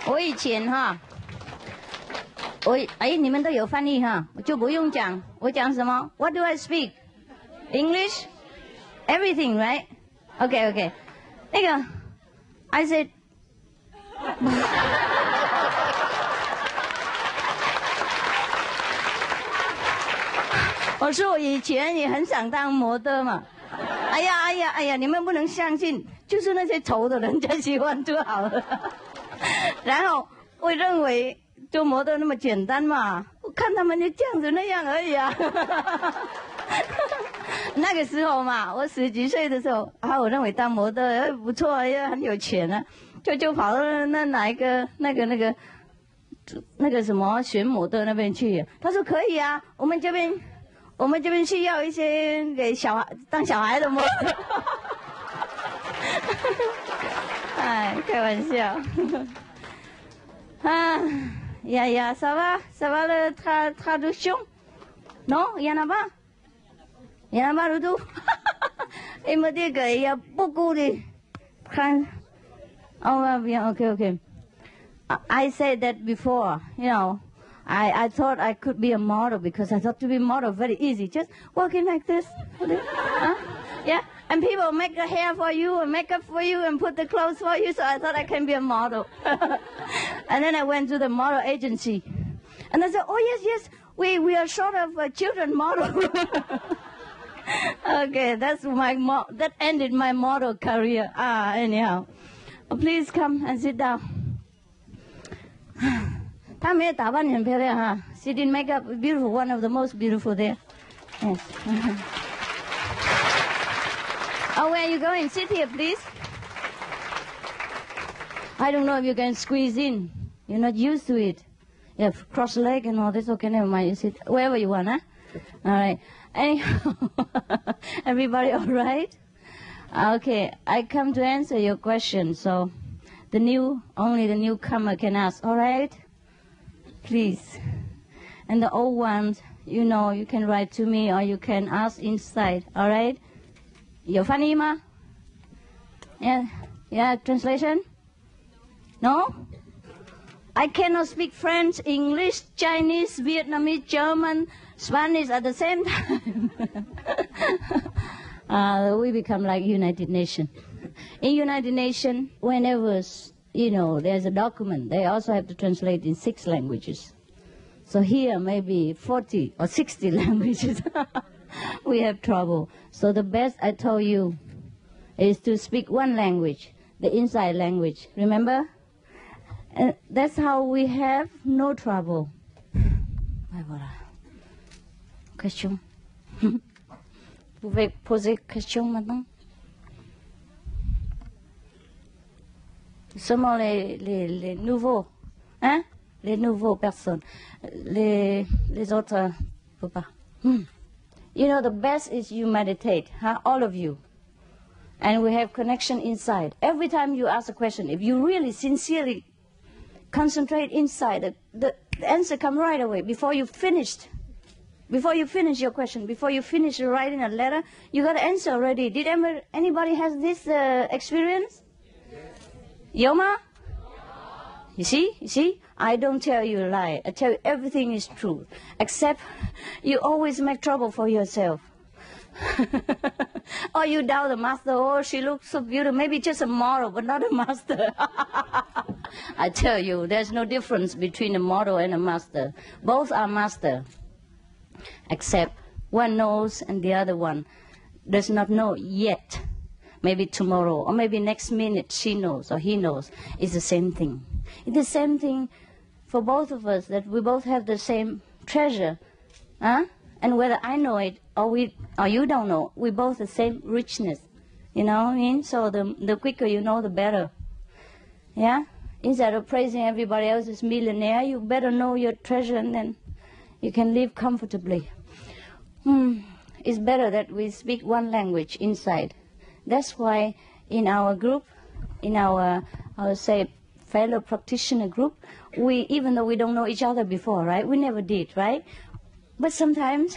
我以前哈，你们都有翻译哈，我就不用讲，我讲什么 ？What do I speak? English? Everything, right? Okay, okay. 那个 I said 我说我以前也很想当模特嘛。哎呀，你们不能相信，就是那些丑的人家喜欢就好了。然后我认为做模特那么简单嘛，我看他们就这样子那样而已啊。那个时候嘛，我10几岁的时候啊，我认为当模特不错，也很有钱啊，就跑到哪一个那个什么选模特那边去。他说可以啊，我们这边需要一些给当小孩的模特。哎，开玩笑。啊呀，ça va le traduction? Non, il y en a pas. Il y en a pas du tout. Il me dit qu'il y a beaucoup de Oh, yeah, okay. I said that before, you know. I thought I could be a model because I thought to be a model very easy. Just walking like this. Yeah. And people make the hair for you and makeup for you and put the clothes for you. So I thought I can be a model. And then I went to the model agency. And I said, oh, yes, we are short of a children model. Okay, that ended my model career. Anyhow. Please come and sit down. 她没有打扮很漂亮哈 She didn't make up beautiful, one of the most beautiful there. Yes. Oh, where are you going? Sit here, please. I don't know if you can squeeze in. You're not used to it. You have cross leg and all this. Okay, never mind. You sit wherever you want, huh? All right. Anyhow, everybody all right? Okay, I come to answer your question. So, only the newcomer can ask. All right? Please. And the old ones, you know, you can write to me or you can ask inside. All right? 有翻译吗 Yeah, translation? No? I cannot speak French, English, Chinese, Vietnamese, German, Spanish at the same time. We become like United Nations. In United Nations, whenever, you know, there's a document, they also have to translate in 6 languages. So here maybe 40 or 60 languages. We have trouble. So the best I told you is to speak one language, the inside language. Remember? And that's how we have no trouble. Voilà. Question? Vous pouvez poser question maintenant? seulement les nouveaux, hein? Les nouveaux personnes. Les autres, faut pas. You know, the best is you meditate, huh? All of you. And we have connection inside. Every time you ask a question, if you really sincerely concentrate inside, the answer comes right away. Before you finish your question, before you finish writing a letter, you got the answer already. Did anybody has this experience? Yes. Yoma? You see? I don't tell you a lie. I tell you everything is true. Except you always make trouble for yourself. Or you doubt the master. Oh, she looks so beautiful. Maybe just a model, but not a master. I tell you, there's no difference between a model and a master. Both are master. Except one knows and the other one does not know yet. Maybe tomorrow, or maybe next minute she knows or he knows. It's the same thing. It's the same thing for both of us, that we both have the same treasure. Huh? And whether I know it or you don't know, we both the same richness. You know what I mean? So the quicker you know, the better. Yeah? Instead of praising everybody else's millionaire, you better know your treasure, and then you can live comfortably. It's better that we speak one language inside. That's why in our group, in our, I would say, fellow practitioner group, even though we don't know each other before, right? We never did, right? But sometimes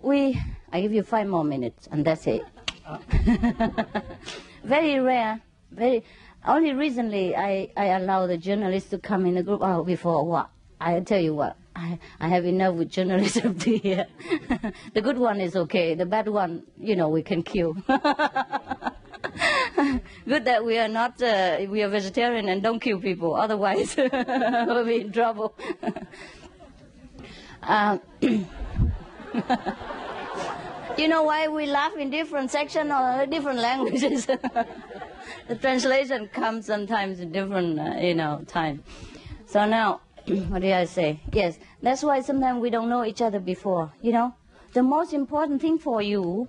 I give you 5 more minutes, and that's it. Very rare, only recently I allow the journalists to come in the group. Oh, before what? I tell you what, I have enough with journalists up here. The good one is okay. The bad one, we can kill. Good that we are not, we are vegetarian and don't kill people. Otherwise, we'll be in trouble. You know why we laugh in different sections or different languages? The translation comes sometimes in different, time. So now, what did I say? Yes, that's why sometimes we don't know each other before, The most important thing for you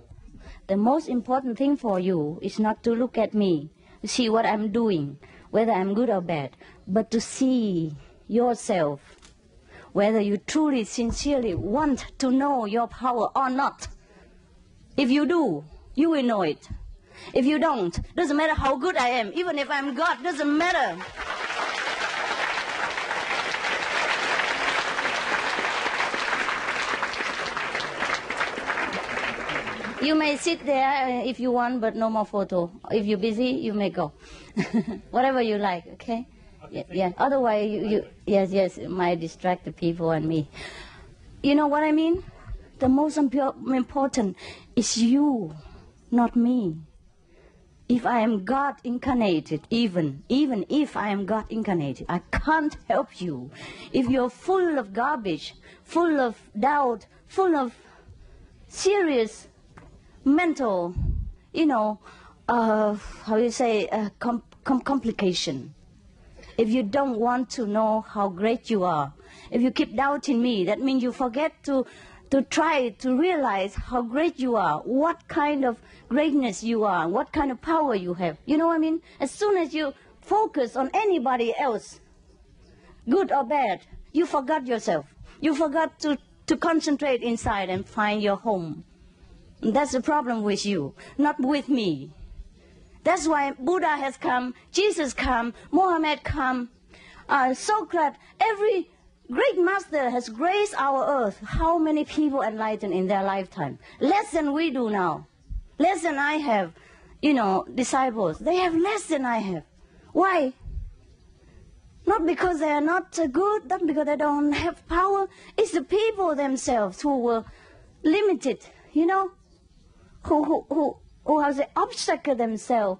is not to look at me, to see what I'm doing, whether I'm good or bad, but to see yourself, whether you truly, sincerely want to know your power or not. If you do, you will know it. If you don't, doesn't matter how good I am, even if I'm God, doesn't matter. You may sit there if you want, but no more photo. If you're busy, you may go. Whatever you like, okay? Yeah. Otherwise, yes, it might distract the people and me. You know what I mean? The most important is you, not me. If I am God incarnated, even if I am God incarnated, I can't help you. If you're full of garbage, full of doubt, full of serious mental, complication. If you don't want to know how great you are, if you keep doubting me, that means you forget to try to realize how great you are, what kind of greatness you are, what kind of power you have. You know what I mean? As soon as you focus on anybody else, good or bad, you forgot yourself. You forgot to concentrate inside and find your home. That's the problem with you, not with me. That's why Buddha has come, Jesus come, Mohammed come, Socrates, every great master has graced our earth. How many people enlightened in their lifetime? Less than we do now. Less than I have, disciples. They have less than I have. Why? Not because they are not good, not because they don't have power. It's the people themselves who were limited, who have the obstacle themselves,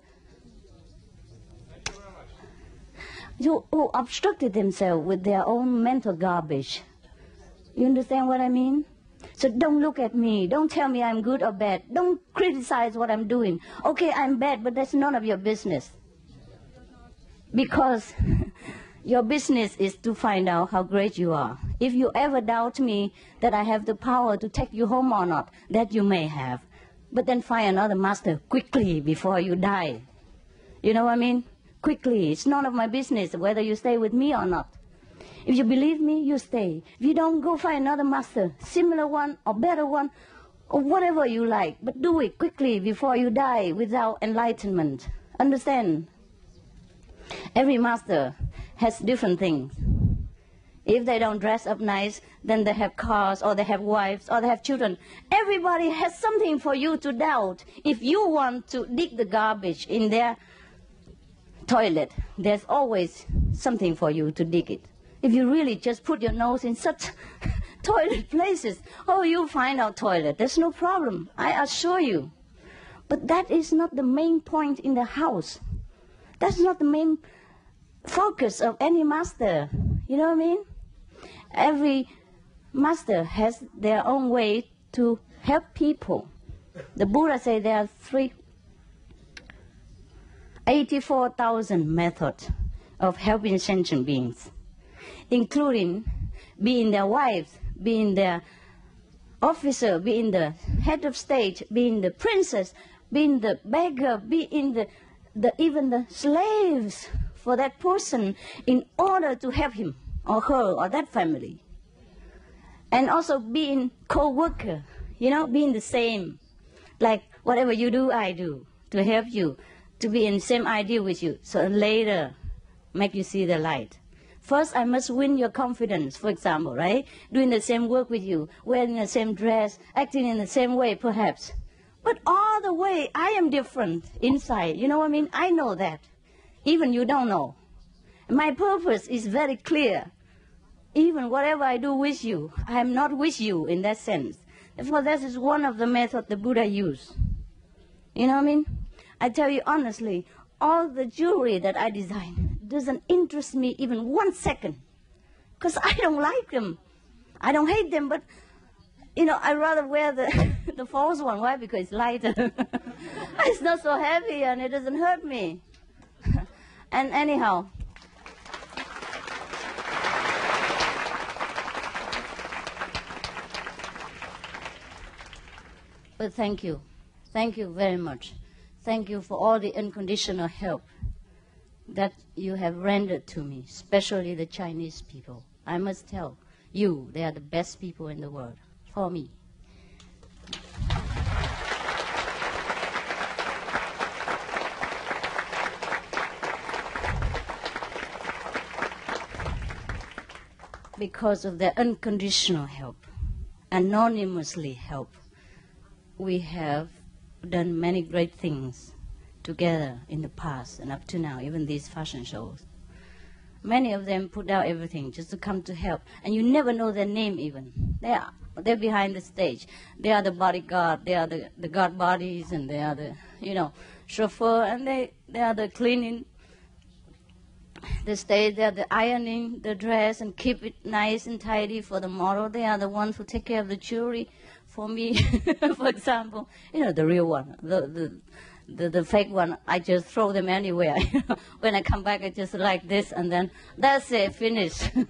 who obstructed themselves with their own mental garbage. You understand what I mean? So don't look at me. Don't tell me I'm good or bad. Don't criticize what I'm doing. Okay, I'm bad, but that's none of your business. Because your business is to find out how great you are. If you ever doubt me that I have the power to take you home or not, that you may have. But then find another master quickly before you die. You know what I mean? quickly. It's none of my business whether you stay with me or not. If you believe me, you stay. If you don't, go find another master, similar one or better one, or whatever you like. But do it quickly before you die without enlightenment. Understand? Every master has different things. If they don't dress up nice, then they have cars, or they have wives, or they have children. Everybody has something for you to doubt. If you want to dig the garbage in their toilet, there's always something for you to dig it. If you really just put your nose in such toilet places, oh, you'll find our toilet. There's no problem, I assure you. But that is not the main point in the house. That's not the main focus of any master. You know what I mean? Every master has their own way to help people. The Buddha said there are 84,000 methods of helping sentient beings, including being their wives, being their officer, being the head of state, being the princess, being the beggar, being even the slaves for that person in order to help him or her or that family. And also being co-worker, you know, being the same. Like whatever you do, I do, to help you, to be in the same idea with you, so later make you see the light. First, I must win your confidence, for example, right? Doing the same work with you, wearing the same dress, acting in the same way, perhaps. But all the way, I am different inside. You know what I mean? I know that. Even you don't know. My purpose is very clear. Even whatever I do with you, I am not with you in that sense. Therefore, that is one of the methods the Buddha used. You know what I mean? I tell you honestly, all the jewelry that I design doesn't interest me even 1 second. Because I don't like them. I don't hate them, but, you know, I rather wear the false one. Why? Because it's lighter. It's not so heavy and it doesn't hurt me. And anyhow, but thank you. Thank you very much. Thank you for all the unconditional help that you have rendered to me, especially the Chinese people. I must tell you, they are the best people in the world for me. Because of their unconditional help, anonymously help, we have done many great things together in the past and up to now, even these fashion shows. Many of them put out everything just to come to help, and you never know their name even. They're behind the stage. They are the bodyguard, they are the guard bodies, and they are the, you know, chauffeur, and they are the cleaning the stage, they are the ironing the dress and keep it nice and tidy for the model. They are the ones who take care of the jewelry for me, for example. You know, the real one, the fake one, I just throw them anywhere. When I come back, I just like this, and then that's it, finished. And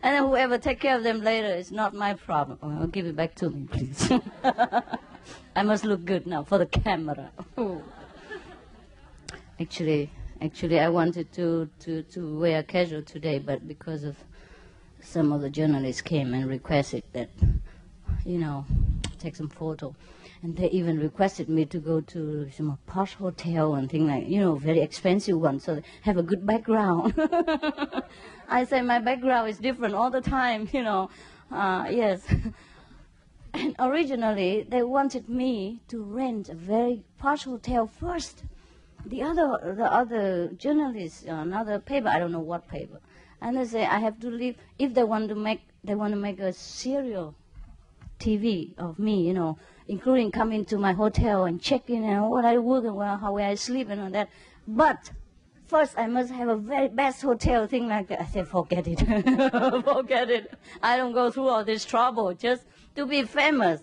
then whoever take care of them later is not my problem. Oh, give it back to me, please. I must look good now for the camera. Actually, I wanted to wear casual today, but because of some of the journalists came and requested that, you know, take some photo. And they even requested me to go to some posh hotel and things like, you know, very expensive ones, so they have a good background. I say my background is different all the time, you know. Yes. And originally, they wanted me to rent a very posh hotel first. The other journalists, another paper, I don't know what paper, and they say I have to leave. If they want to make a serial TV of me, you know, including coming to my hotel and checking and what I work and where I sleep and all that. But first, I must have a very best hotel, thing like that. I said, forget it, forget it. I don't go through all this trouble just to be famous.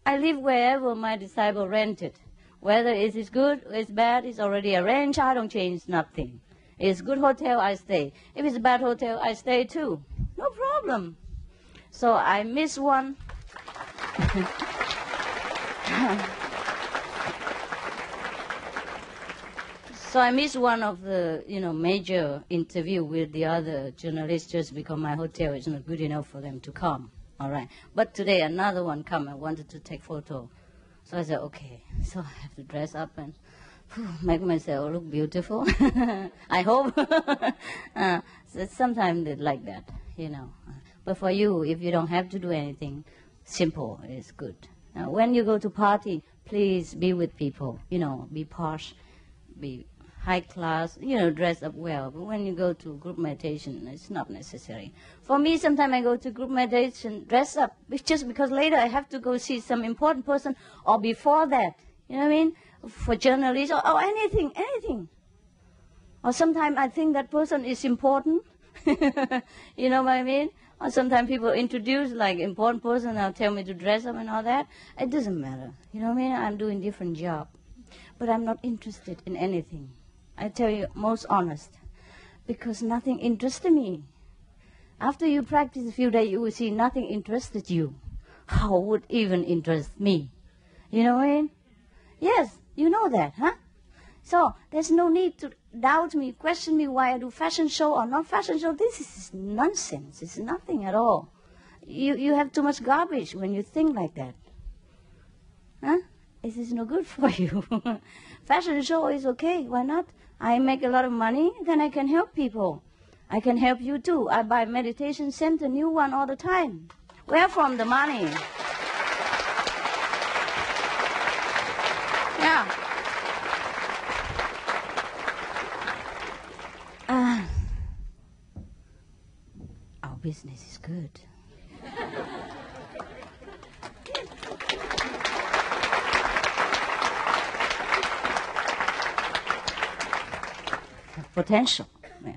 I live wherever my disciple rented. Whether it is good or it's bad, it's already arranged. I don't change nothing. It's good hotel, I stay. If it's a bad hotel, I stay too. No problem. So I miss one. So I missed one of the, major interview with the other journalists just because my hotel is not good enough for them to come. All right. But today another one come and wanted to take photo. So I said, okay. So I have to dress up and make myself look beautiful. I hope. So sometimes it's like that, But for you, if you don't have to do anything, simple is good. Now, when you go to party, please be with people, be posh, be high class, dress up well. But when you go to group meditation, it's not necessary. For me, sometimes I go to group meditation, dress up, just because later I have to go see some important person, or before that, you know what I mean? For journalists, or anything. Or sometimes I think that person is important, you know what I mean? Or sometimes people introduce like important person and tell me to dress up and all that. It doesn't matter, you know what I mean? I'm doing different job, but I'm not interested in anything. I tell you, most honest, because nothing interested me. After you practice a few days, you will see nothing interested you. How would even interest me? You know what I mean? Yes, you know that, huh? So there's no need to doubt me, question me why I do fashion show or not fashion show. This is nonsense. It's nothing at all. You have too much garbage when you think like that. Huh? This is no good for you. Fashion show is okay. Why not? I make a lot of money, then I can help people. I can help you too. I buy meditation center, new one all the time. Where from the money? Yeah. Our business is good. Potential. Yeah.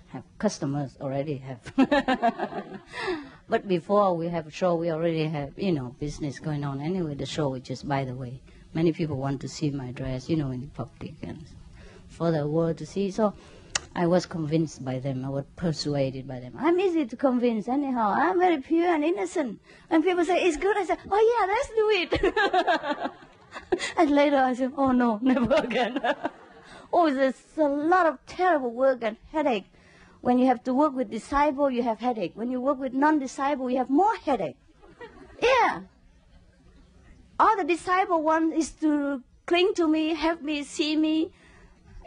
Have customers already have. But before we have a show, we already have, business going on. Anyway, the show is just by the way. Many people want to see my dress, in the public and for the world to see. So I was convinced by them. I was persuaded by them. I'm easy to convince anyhow. I'm very pure and innocent. When people say, it's good, I say, oh yeah, let's do it. And later I say, oh no, never again. Oh, there's a lot of terrible work and headache. When you have to work with disciple, you have headache. When you work with non-disciple, you have more headache. Yeah. All the disciple want is to cling to me, help me, see me,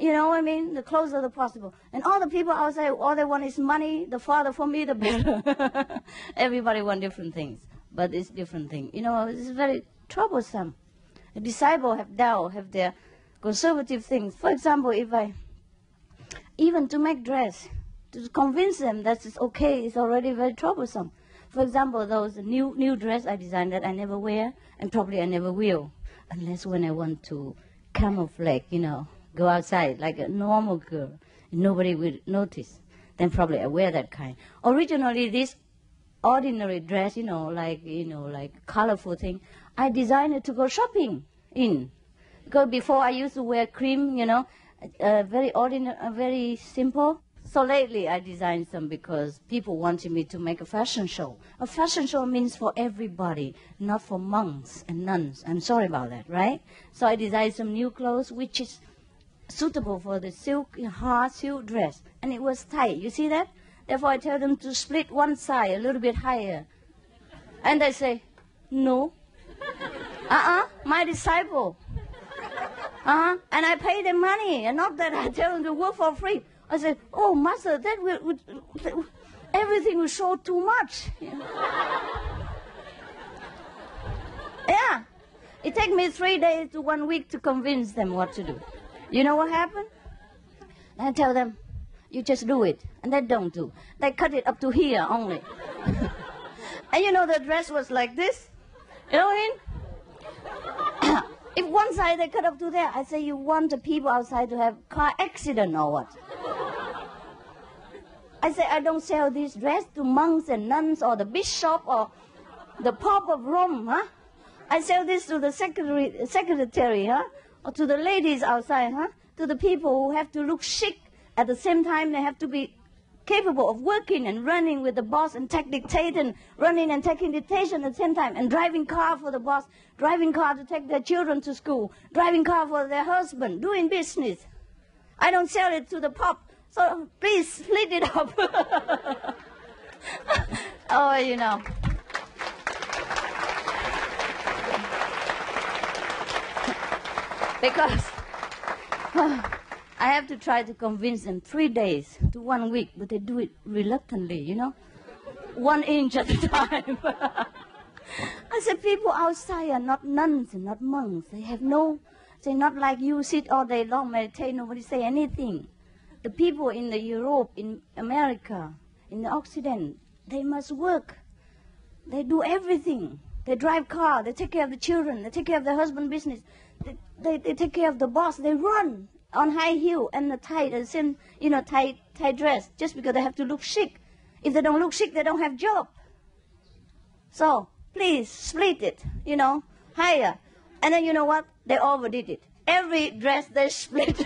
you know what I mean, the closer the possible. And all the people outside, all they want is money, the farther from me, the better. Everybody want different things, but it's different thing. It's very troublesome. A disciple have doubt, have their conservative things. For example, even to make dress, to convince them that it's okay, it's already very troublesome. For example, those new dress I designed that I never wear, and probably I never will, unless when I want to camouflage, go outside like a normal girl, and nobody will notice. Then probably I wear that kind. Originally, this ordinary dress, like colorful thing, I designed it to go shopping in. Because before I used to wear cream, very ordinary, very simple. So lately I designed some because people wanted me to make a fashion show. A fashion show means for everybody, not for monks and nuns. I'm sorry about that, right? So I designed some new clothes which is suitable for the hard silk dress. And it was tight, you see that? Therefore I tell them to split one side a little bit higher. And they say, no. My disciple. And I pay them money, and not that I tell them to work for free. I said, oh, master, that will everything will show too much. Yeah. It takes me 3 days to 1 week to convince them what to do. You know what happened? I tell them, you just do it. And they don't do. They cut it up to here only. And the dress was like this. You know what I mean? If one side they cut up to there, I say, you want the people outside to have car accident or what? I say, I don't sell this dress to monks and nuns or the bishop or the Pope of Rome, huh? I sell this to the secretary, huh? Or to the ladies outside, huh? To the people who have to look chic. At the same time, they have to be capable of working and running with the boss and dictating, running and taking dictation at the same time, and driving car for the boss, driving car to take their children to school, driving car for their husband, doing business. I don't sell it to the pub. So please split it up. Oh, you know. Because I have to try to convince them 3 days to 1 week, but they do it reluctantly, you know, 1 inch at a time. I said, people outside are not nuns and not monks. They have no, they're not like you sit all day long, meditate, nobody say anything. The people in the Europe, in America, in the Occident, they must work. They do everything. They drive car, they take care of the children, they take care of their husband business. They take care of the boss. They run on high heel and the tight, tight dress, just because they have to look chic. If they don't look chic, they don't have job. So please split it, higher. And then you know what? They overdid it. Every dress they split.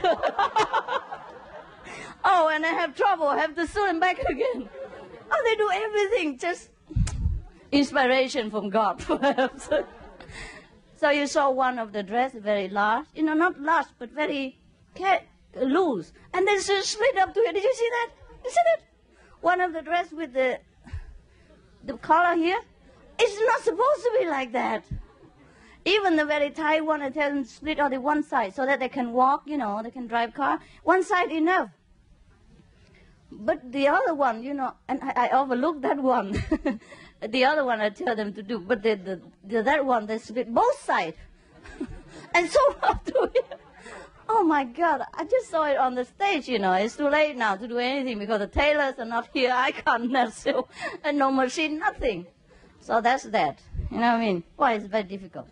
Oh, and I have trouble. I have to sew them back again. Oh, they do everything. Just inspiration from God, perhaps. So you saw one of the dress, very large. Not large, but very loose. And then she split up to it. Did you see that? You see that? One of the dress with the collar here. It's not supposed to be like that. Even the very tight one, I tell them split on the one side so that they can walk, they can drive car. One side enough. But the other one, and I overlooked that one. The other one I tell them to do, but that one, they split both sides. And so up to it. Oh my God, I just saw it on the stage, It's too late now to do anything because the tailors are not here. I can't sew, and no machine, nothing. So that's that. You know what I mean? Why it's very difficult.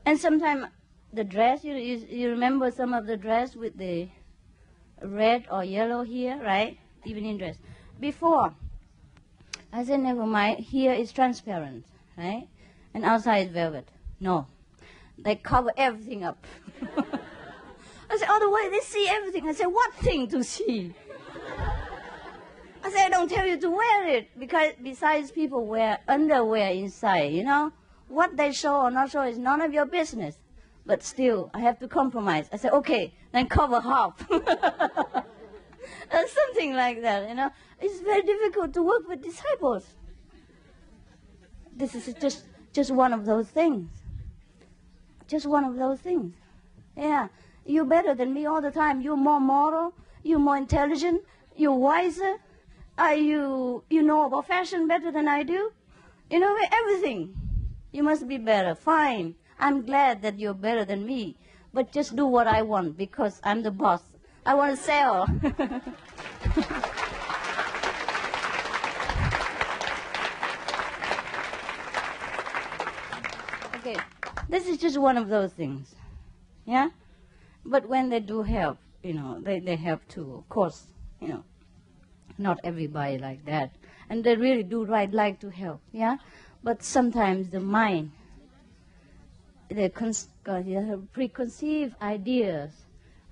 And sometimes the dress, you remember some of the dress with the red or yellow here, right? Evening dress. Before, I said, never mind, here is transparent, right? And outside is velvet. No. They cover everything up. I said, the way they see everything. I said, what thing to see? I said, I don't tell you to wear it, because besides people wear underwear inside, What they show or not show is none of your business. But still, I have to compromise. I said, okay, then cover half. Something like that, It's very difficult to work with disciples. This is just one of those things. Just one of those things. Yeah, you're better than me all the time. You're more moral. You're more intelligent. You're wiser. You know about fashion better than I do. Everything. You must be better. Fine. I'm glad that you're better than me. But just do what I want because I'm the boss. I want to sell. Okay. This is just one of those things. Yeah? But when they do help, they help too. Of course, not everybody like that. And they really do like to help. Yeah? But sometimes the mind, the preconceived ideas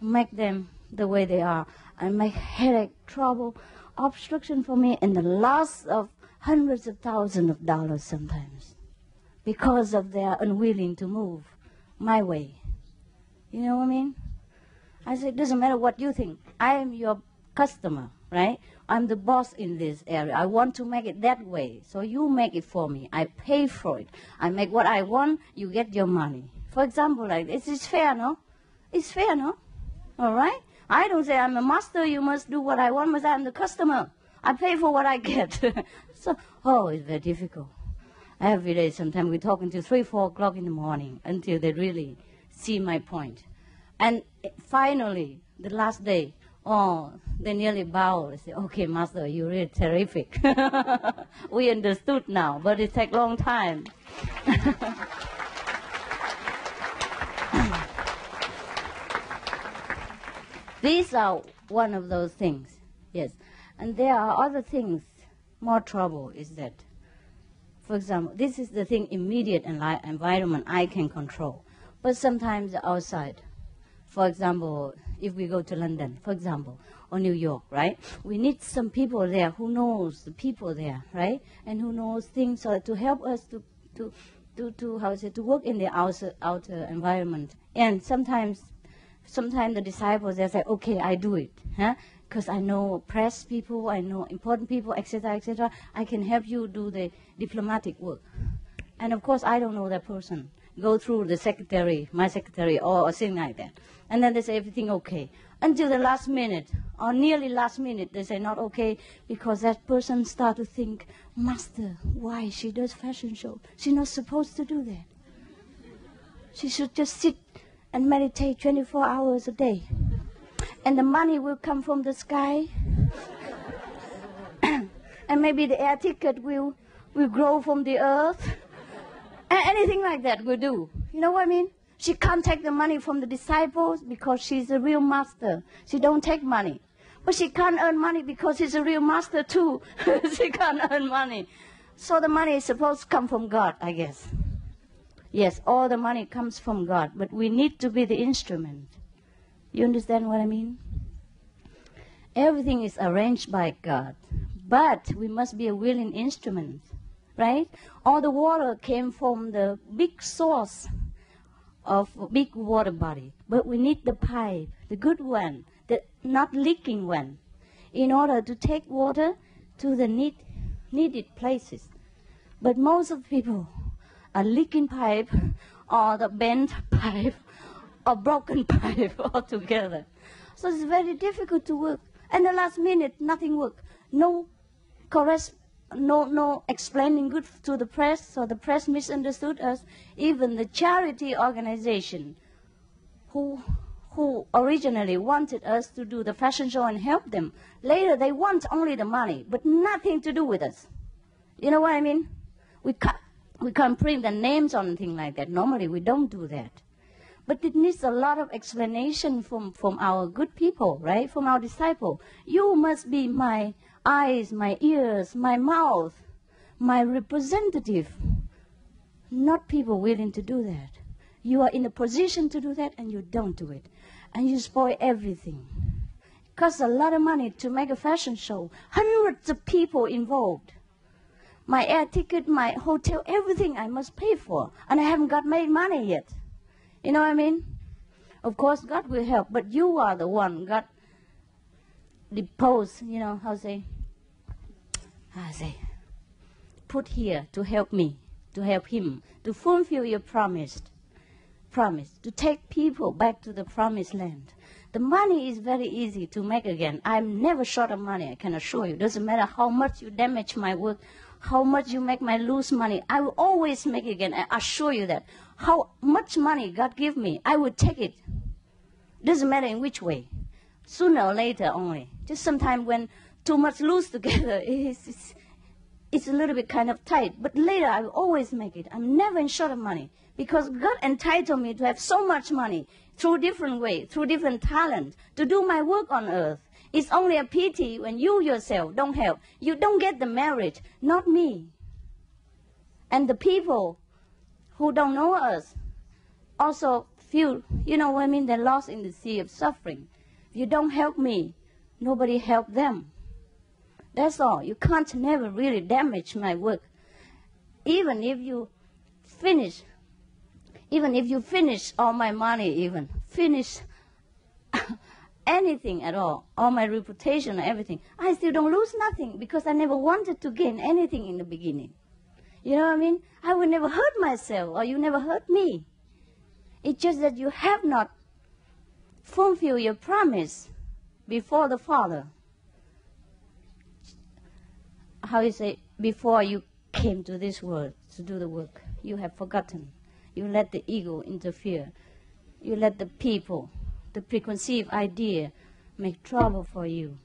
make them the way they are and make headache, trouble, obstruction for me, and the loss of hundreds of thousands of dollars sometimes because of their unwilling to move my way. You know what I mean? I say, it doesn't matter what you think. I am your customer, right? I'm the boss in this area. I want to make it that way. So you make it for me. I pay for it. I make what I want. You get your money. For example, like this is fair, no? It's fair, no? All right? I don't say I'm a master. You must do what I want, but I'm the customer. I pay for what I get. So, it's very difficult. Every day, sometimes we talk until 3, 4 o'clock in the morning until they really see my point. And finally, the last day, they nearly bow. They say, okay, Master, you're really terrific. We understood now, but it takes a long time. These are one of those things, yes. And there are other things, more trouble is that, for example, this is the thing, immediate environment I can control. But sometimes outside, for example, if we go to London, for example, or New York, right? We need some people there who knows the people there, right? And who knows things to help us to work in the outer environment. And sometimes sometimes the disciples, they say, okay, I do it. Because I know press people, I know important people, etc., etc. I can help you do the diplomatic work. And of course, I don't know that person. Go through the secretary, my secretary, or something like that. And then they say everything okay. Until the last minute, or nearly last minute, they say not okay, because that person start to think, Master, why she does fashion show? She's not supposed to do that. She should just sit and meditate 24 hours a day. And the money will come from the sky. And maybe the air ticket will grow from the earth. Anything like that will do. You know what I mean? She can't take the money from the disciples because she's a real master. She don't take money. But she can't earn money because she's a real master too. She can't earn money. So the money is supposed to come from God, I guess. Yes, all the money comes from God, but we need to be the instrument. You understand what I mean? Everything is arranged by God, but we must be a willing instrument. Right? All the water came from the big source of a big water body. But we need the pipe, the good one, the not leaking one, in order to take water to the needed places. But most of the people are leaking pipe or the bent pipe or broken pipe altogether. So it's very difficult to work. And the last minute, nothing worked. No explaining good to the press, so the press misunderstood us. Even the charity organization who originally wanted us to do the fashion show and help them, later they want only the money, but nothing to do with us. You know what I mean? We can't print the names on anything like that. Normally we don't do that. But it needs a lot of explanation from our good people, right? From our disciple. You must be my eyes, my ears, my mouth, my representative. Not people willing to do that. You are in a position to do that and you don't do it. And you spoil everything. It costs a lot of money to make a fashion show. Hundreds of people involved. My air ticket, my hotel, everything I must pay for. And I haven't got made money yet. You know what I mean? Of course, God will help, but you are the one God deposed, you know, how say, put here to help me, to help him, to fulfill your promise, to take people back to the promised land. The money is very easy to make again. I'm never short of money, I can assure you. It doesn't matter how much you damage my work, how much you make me lose money. I will always make it again, I assure you that. How much money God give me, I will take it. Doesn't matter in which way. Sooner or later only. Just sometimes when too much loose together, it's a little bit kind of tight. But later I will always make it. I'm never in short of money. Because God entitled me to have so much money through different ways, through different talent, to do my work on earth. It's only a pity when you yourself don't help. You don't get the merit, not me. And the people who don't know us also feel, you know what I mean, they're lost in the sea of suffering. If you don't help me, nobody help them. That's all. You can't never really damage my work. Even if you finish all my money, finish anything at all my reputation, everything, I still don't lose nothing because I never wanted to gain anything in the beginning. You know what I mean? I would never hurt myself, or you never hurt me. It's just that you have not fulfilled your promise before the Father. How you say, before you came to this world to do the work, you have forgotten. You let the ego interfere. You let the people, the preconceived idea, make trouble for you,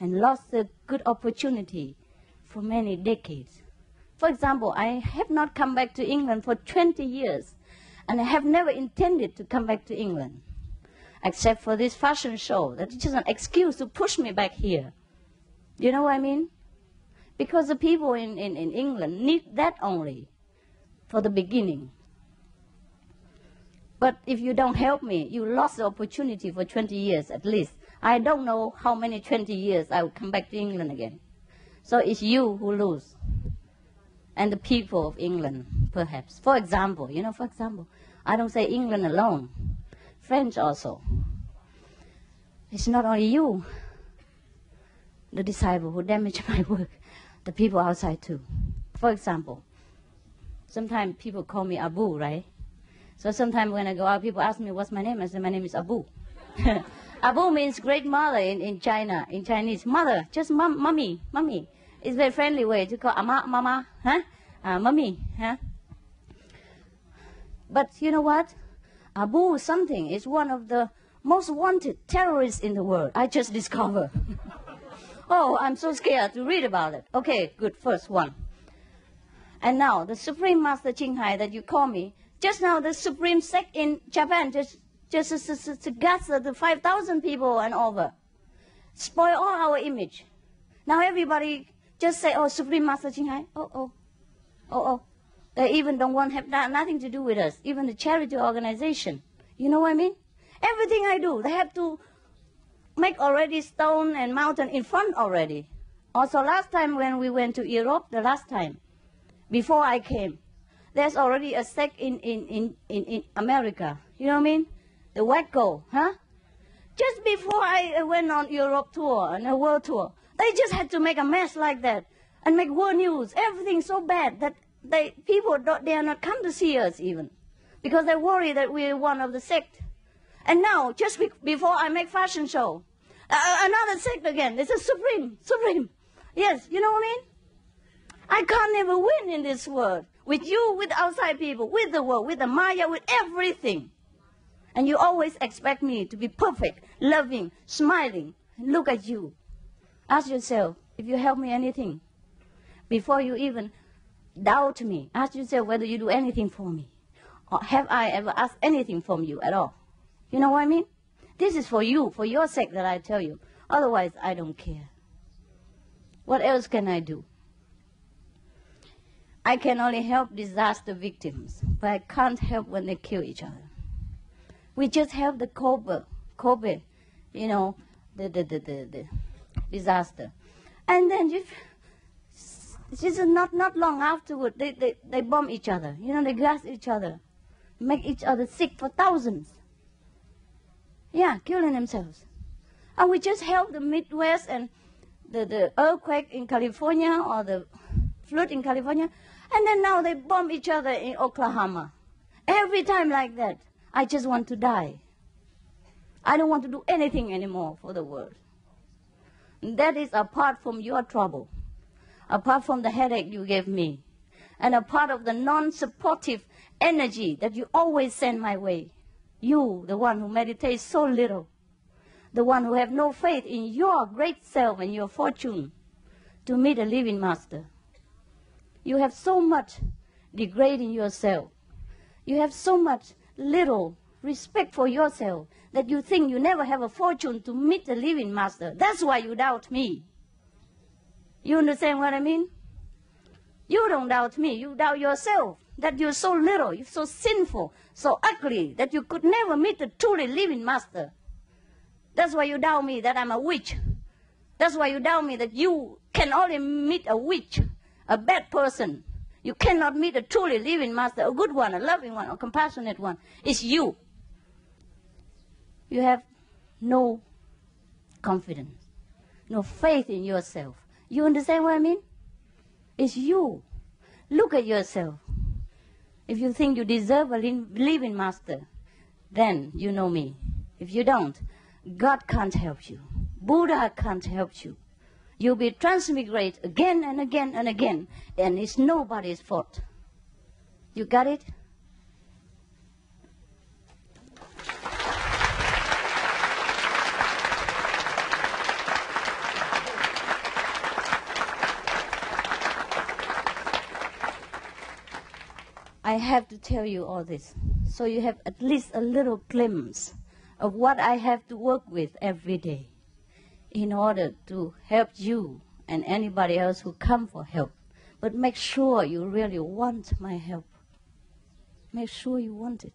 and lost the good opportunity for many decades. For example, I have not come back to England for 20 years, and I have never intended to come back to England, except for this fashion show. That is just an excuse to push me back here. You know what I mean? Because the people in England need that only for the beginning. But if you don't help me, you lost the opportunity for 20 years at least. I don't know how many 20 years I will come back to England again. So it's you who lose. And the people of England, perhaps. For example, I don't say England alone. French also. It's not only you, the disciple, who damage my work, the people outside too. For example, sometimes people call me Abu, right? So sometimes when I go out, people ask me, what's my name? I say, my name is Abu. Abu means great mother in China, in Chinese. Mother, just mommy. It's a very friendly way to call mama, huh? Mommy, huh? But you know what? Abu something is one of the most wanted terrorists in the world. I just discovered. Oh, I'm so scared to read about it. Okay, good, first one. And now, the Supreme Master Chinghai that you call me, just now the Supreme Sect in Japan just gather the 5,000 people and over. Spoil all our image. Now everybody just say, oh, Supreme Master Chinghai, oh. They even don't want to have nothing to do with us, even the charity organization. You know what I mean? Everything I do, they have to make already stone and mountain in front already. Also, last time when we went to Europe, the last time, before I came, there's already a sect in America. You know what I mean? The Wacko, huh? Just before I went on Europe tour and a world tour, they just had to make a mess like that and make world news. Everything so bad that people dare not come to see us even, because they worry that we're one of the sect. And now, just before I make fashion show, another sect again. It's a supreme. Yes, you know what I mean? I can't never win in this world. With you, with outside people, with the world, with the Maya, with everything. And you always expect me to be perfect, loving, smiling. Look at you. Ask yourself if you help me anything. Before you even doubt me, ask yourself whether you do anything for me. Or have I ever asked anything from you at all? You know what I mean? This is for you, for your sake that I tell you. Otherwise, I don't care. What else can I do? I can only help disaster victims, but I can't help when they kill each other. We just help the Kobe, you know, the disaster. And then just not long afterward, they bomb each other. You know, they gas each other, make each other sick for thousands. Yeah, killing themselves. And we just help the Midwest and the earthquake in California or the flood in California. And then now they bomb each other in Oklahoma. Every time like that, I just want to die. I don't want to do anything anymore for the world. And that is apart from your trouble, apart from the headache you gave me, and a part of the non-supportive energy that you always send my way. You, the one who meditates so little, the one who have no faith in your great self and your fortune to meet a living master. You have so much degrading yourself. You have so much little respect for yourself that you think you never have a fortune to meet the living master. That's why you doubt me. You understand what I mean? You don't doubt me. You doubt yourself, that you're so little, you're so sinful, so ugly, that you could never meet the truly living master. That's why you doubt me that I'm a witch. That's why you doubt me that you can only meet a witch, a bad person. You cannot meet a truly living master, a good one, a loving one, a compassionate one. It's you. You have no confidence, no faith in yourself. You understand what I mean? It's you. Look at yourself. If you think you deserve a living master, then you know me. If you don't, God can't help you. Buddha can't help you. You'll be transmigrate again and again and again, and it's nobody's fault. You got it? I have to tell you all this, so you have at least a little glimpse of what I have to work with every day in order to help you and anybody else who come for help. But make sure you really want my help. Make sure you want it.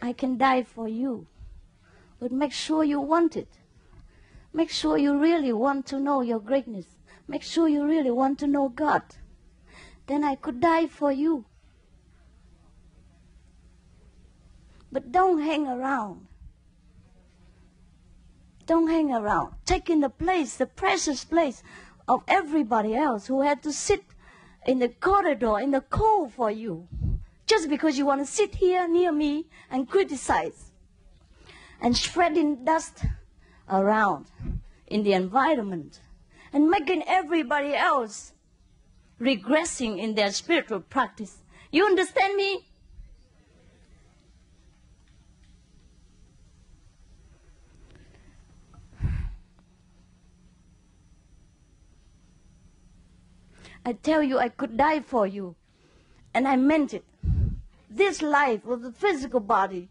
I can die for you, but make sure you want it. Make sure you really want to know your greatness. Make sure you really want to know God. Then I could die for you. But don't hang around Don't hang around. Take in the place, the precious place of everybody else who had to sit in the corridor in the cold for you. Just because you want to sit here near me and criticize and spreading dust around in the environment and making everybody else regressing in their spiritual practice. You understand me? I tell you, I could die for you. And I meant it. This life of the physical body,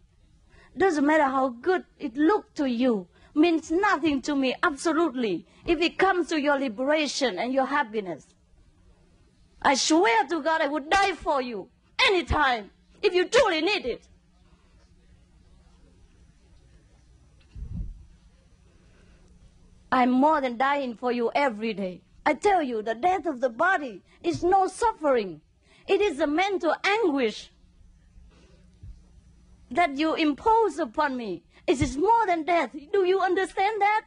doesn't matter how good it looked to you, means nothing to me, absolutely, if it comes to your liberation and your happiness. I swear to God I would die for you anytime, if you truly need it. I'm more than dying for you every day. I tell you, the death of the body is no suffering. It is a mental anguish that you impose upon me. It is more than death. Do you understand that?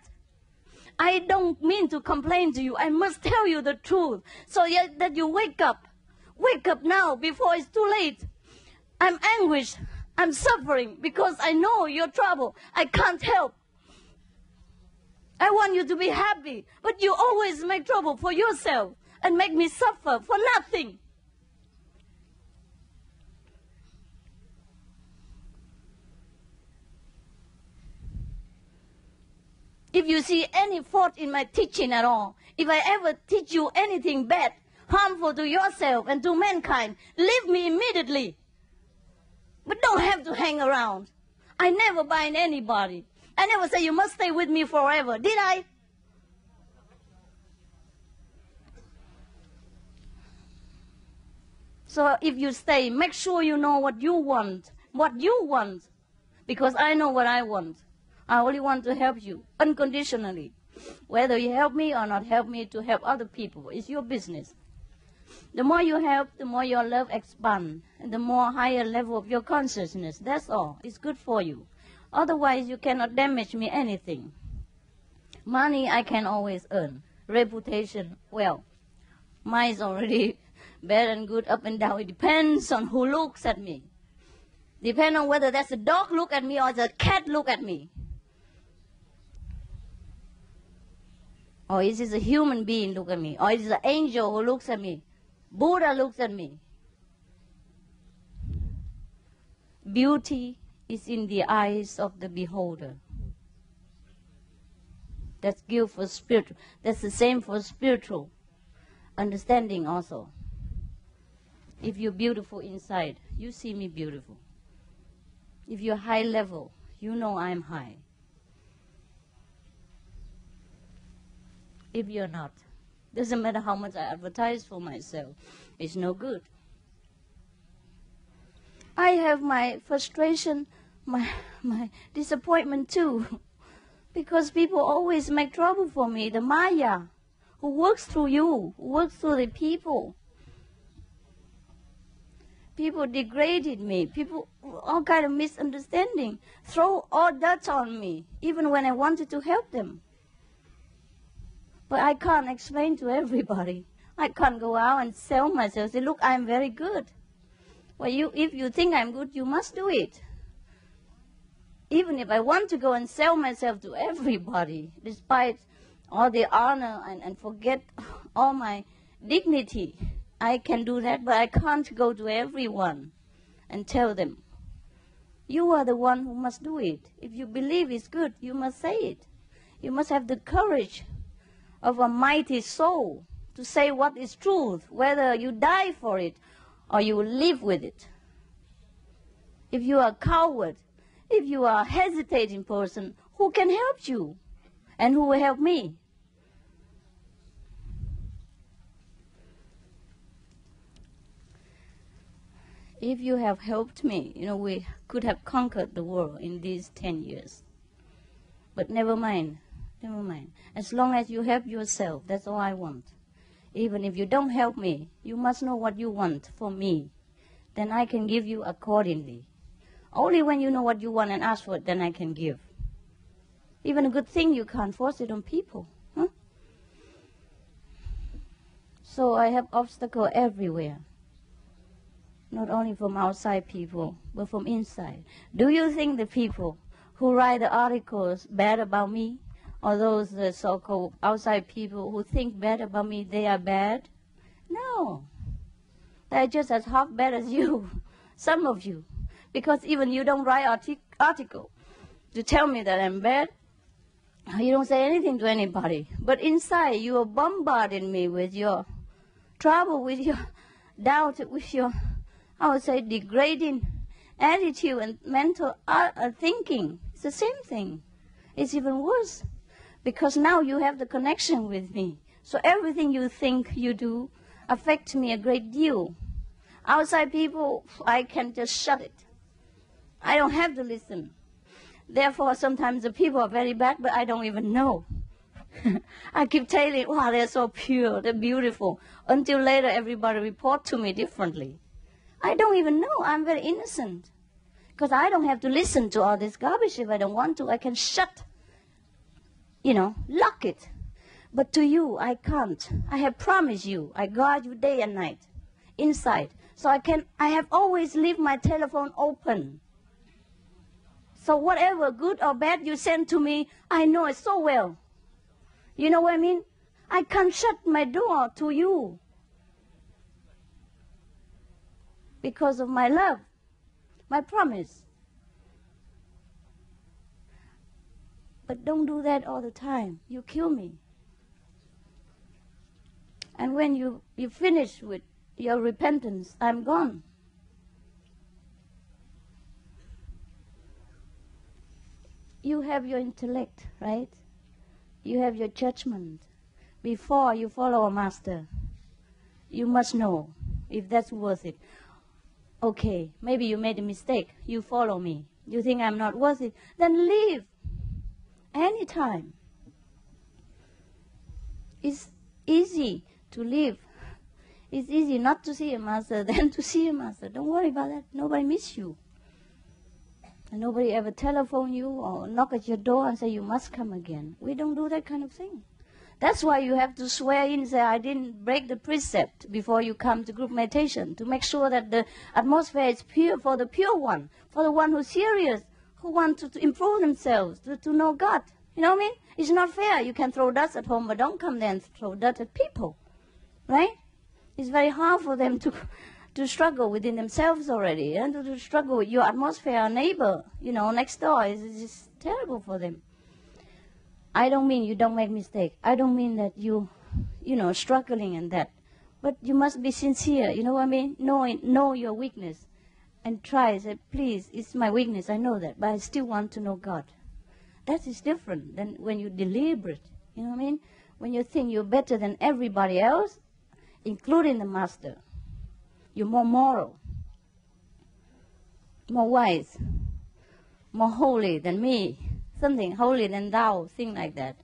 I don't mean to complain to you. I must tell you the truth so that you wake up. Wake up now before it's too late. I'm anguished. I'm suffering because I know your trouble. I can't help. I want you to be happy, but you always make trouble for yourself and make me suffer for nothing. If you see any fault in my teaching at all, if I ever teach you anything bad, harmful to yourself and to mankind, leave me immediately. But don't have to hang around. I never bind anybody. I never say you must stay with me forever. Did I? So if you stay, make sure you know what you want. What you want. Because I know what I want. I only want to help you unconditionally. Whether you help me or not help me to help other people, it's your business. The more you help, the more your love expands, and the more higher level of your consciousness. That's all. It's good for you. Otherwise, you cannot damage me anything. Money I can always earn. Reputation, well, mine is already bad and good, up and down. It depends on who looks at me. Depends on whether that's a dog look at me or it's a cat look at me. Or is it a human being look at me? Or is it an angel who looks at me? Buddha looks at me. Beauty is in the eyes of the beholder. That's good for spiritual. That's the same for spiritual understanding also. If you're beautiful inside, you see me beautiful. If you're high level, you know I'm high. If you're not, doesn't matter how much I advertise for myself, it's no good. I have my frustration, my disappointment too, because people always make trouble for me. The Maya, who works through you, who works through the people. People degraded me. People, all kind of misunderstanding, throw all that on me, even when I wanted to help them. But I can't explain to everybody. I can't go out and sell myself, say, look, I'm very good. Well, if you think I'm good, you must do it. Even if I want to go and sell myself to everybody, despite all the honor and forget all my dignity, I can do that, but I can't go to everyone and tell them. You are the one who must do it. If you believe it's good, you must say it. You must have the courage of a mighty soul to say what is truth, whether you die for it or you live with it. If you are a coward, if you are a hesitating person, who can help you? And who will help me? If you have helped me, we could have conquered the world in these 10 years. But never mind. Never mind. As long as you help yourself, that's all I want. Even if you don't help me, you must know what you want from me. Then I can give you accordingly. Only when you know what you want and ask for it, then I can give. Even a good thing, you can't force it on people. Huh? So I have obstacles everywhere. Not only from outside people, but from inside. Do you think the people who write the articles bad about me, or those so-called outside people who think bad about me, they are bad? No. They're just as half bad as you, some of you. Because even you don't write article to tell me that I'm bad. You don't say anything to anybody. But inside, you are bombarding me with your trouble, with your doubt, with your, I would say, degrading attitude and mental thinking. It's the same thing. It's even worse. Because now you have the connection with me. So everything you think, you do, affects me a great deal. Outside people, I can just shut it. I don't have to listen. Therefore, sometimes the people are very bad, but I don't even know. I keep telling, wow, they're so pure, they're beautiful. Until later, everybody report to me differently. I don't even know. I'm very innocent. Because I don't have to listen to all this garbage if I don't want to. I can shut, lock it. But to you, I can't. I have promised you. I guard you day and night, inside. So I have always leave my telephone open. So whatever, good or bad you send to me, I know it so well. You know what I mean? I can't shut my door to you. Because of my love, my promise. But don't do that all the time. You kill me. And when you finish with your repentance, I'm gone. You have your intellect, right? You have your judgment. Before you follow a master, you must know if that's worth it. Okay, maybe you made a mistake. You follow me. You think I'm not worth it. Then leave. Anytime. It's easy to leave. It's easy not to see a master than to see a master. Don't worry about that. Nobody miss you. And nobody ever telephone you or knock at your door and say you must come again. We don't do that kind of thing. That's why you have to swear in and say, I didn't break the precept before you come to group meditation, to make sure that the atmosphere is pure for the pure one, for the one who's serious, who want to improve themselves, to know God. You know what I mean? It's not fair. You can throw dust at home, but don't come there and throw dirt at people. Right? It's very hard for them to struggle within themselves already, and to struggle with your atmosphere, neighbor, next door. It's just terrible for them. I don't mean you don't make mistake. I don't mean that you struggling in that. But you must be sincere, you know what I mean? Know your weakness. And try, say, please, it's my weakness, I know that, but I still want to know God. That is different than when you deliberate, you know what I mean? When you think you're better than everybody else, including the master. You're more moral, more wise, more holy than me, something holy than thou, thing like that.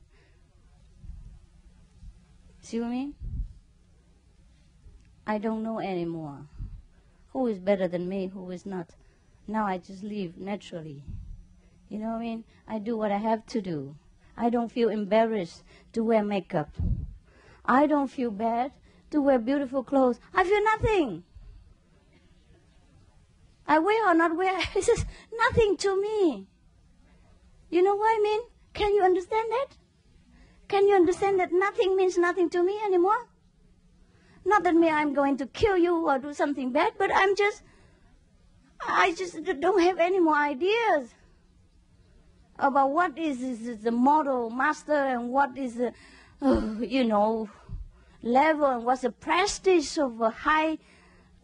See what I mean? I don't know anymore who is better than me, who is not. Now I just live naturally. You know what I mean? I do what I have to do. I don't feel embarrassed to wear makeup. I don't feel bad to wear beautiful clothes. I feel nothing. I wear or not wear, it's just nothing to me. You know what I mean? Can you understand that? Can you understand that nothing means nothing to me anymore? Not that I'm going to kill you or do something bad, but I just don't have any more ideas about what is the model master and what is the, level and what's the prestige of a high,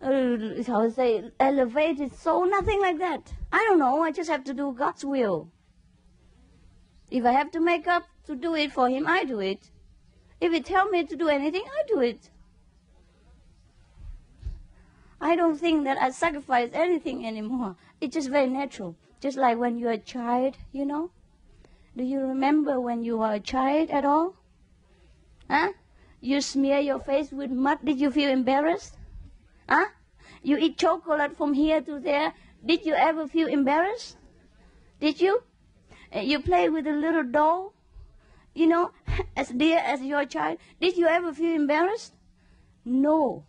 elevated soul, nothing like that. I don't know, I just have to do God's will. If I have to make up to do it for Him, I do it. If He tells me to do anything, I do it. I don't think that I sacrifice anything anymore. It's just very natural. Just like when you're a child, Do you remember when you were a child at all? Huh? You smear your face with mud. Did you feel embarrassed? Huh? You eat chocolate from here to there. Did you ever feel embarrassed? Did you? You play with a little doll, as dear as your child. Did you ever feel embarrassed? No.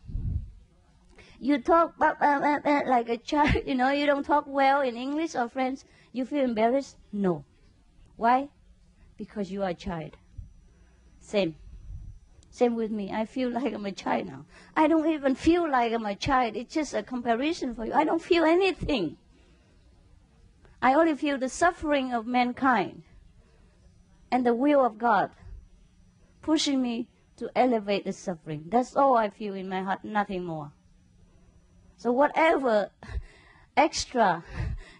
You talk like a child, you don't talk well in English or French. You feel embarrassed? No. Why? Because you are a child. Same with me. I feel like I'm a child now. I don't even feel like I'm a child. It's just a comparison for you. I don't feel anything. I only feel the suffering of mankind and the will of God pushing me to elevate the suffering. That's all I feel in my heart, nothing more. So whatever extra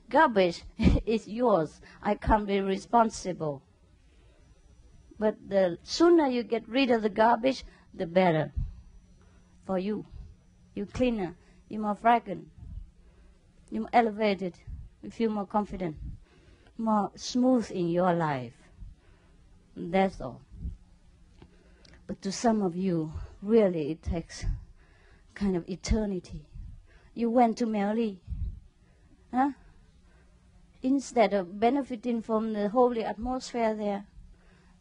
garbage is yours, I can't be responsible. But the sooner you get rid of the garbage, the better for you. You're cleaner, you're more fragrant, you're more elevated, you feel more confident, more smooth in your life. That's all. But to some of you, really it takes kind of eternity. You went to Mary, huh? Instead of benefiting from the holy atmosphere there,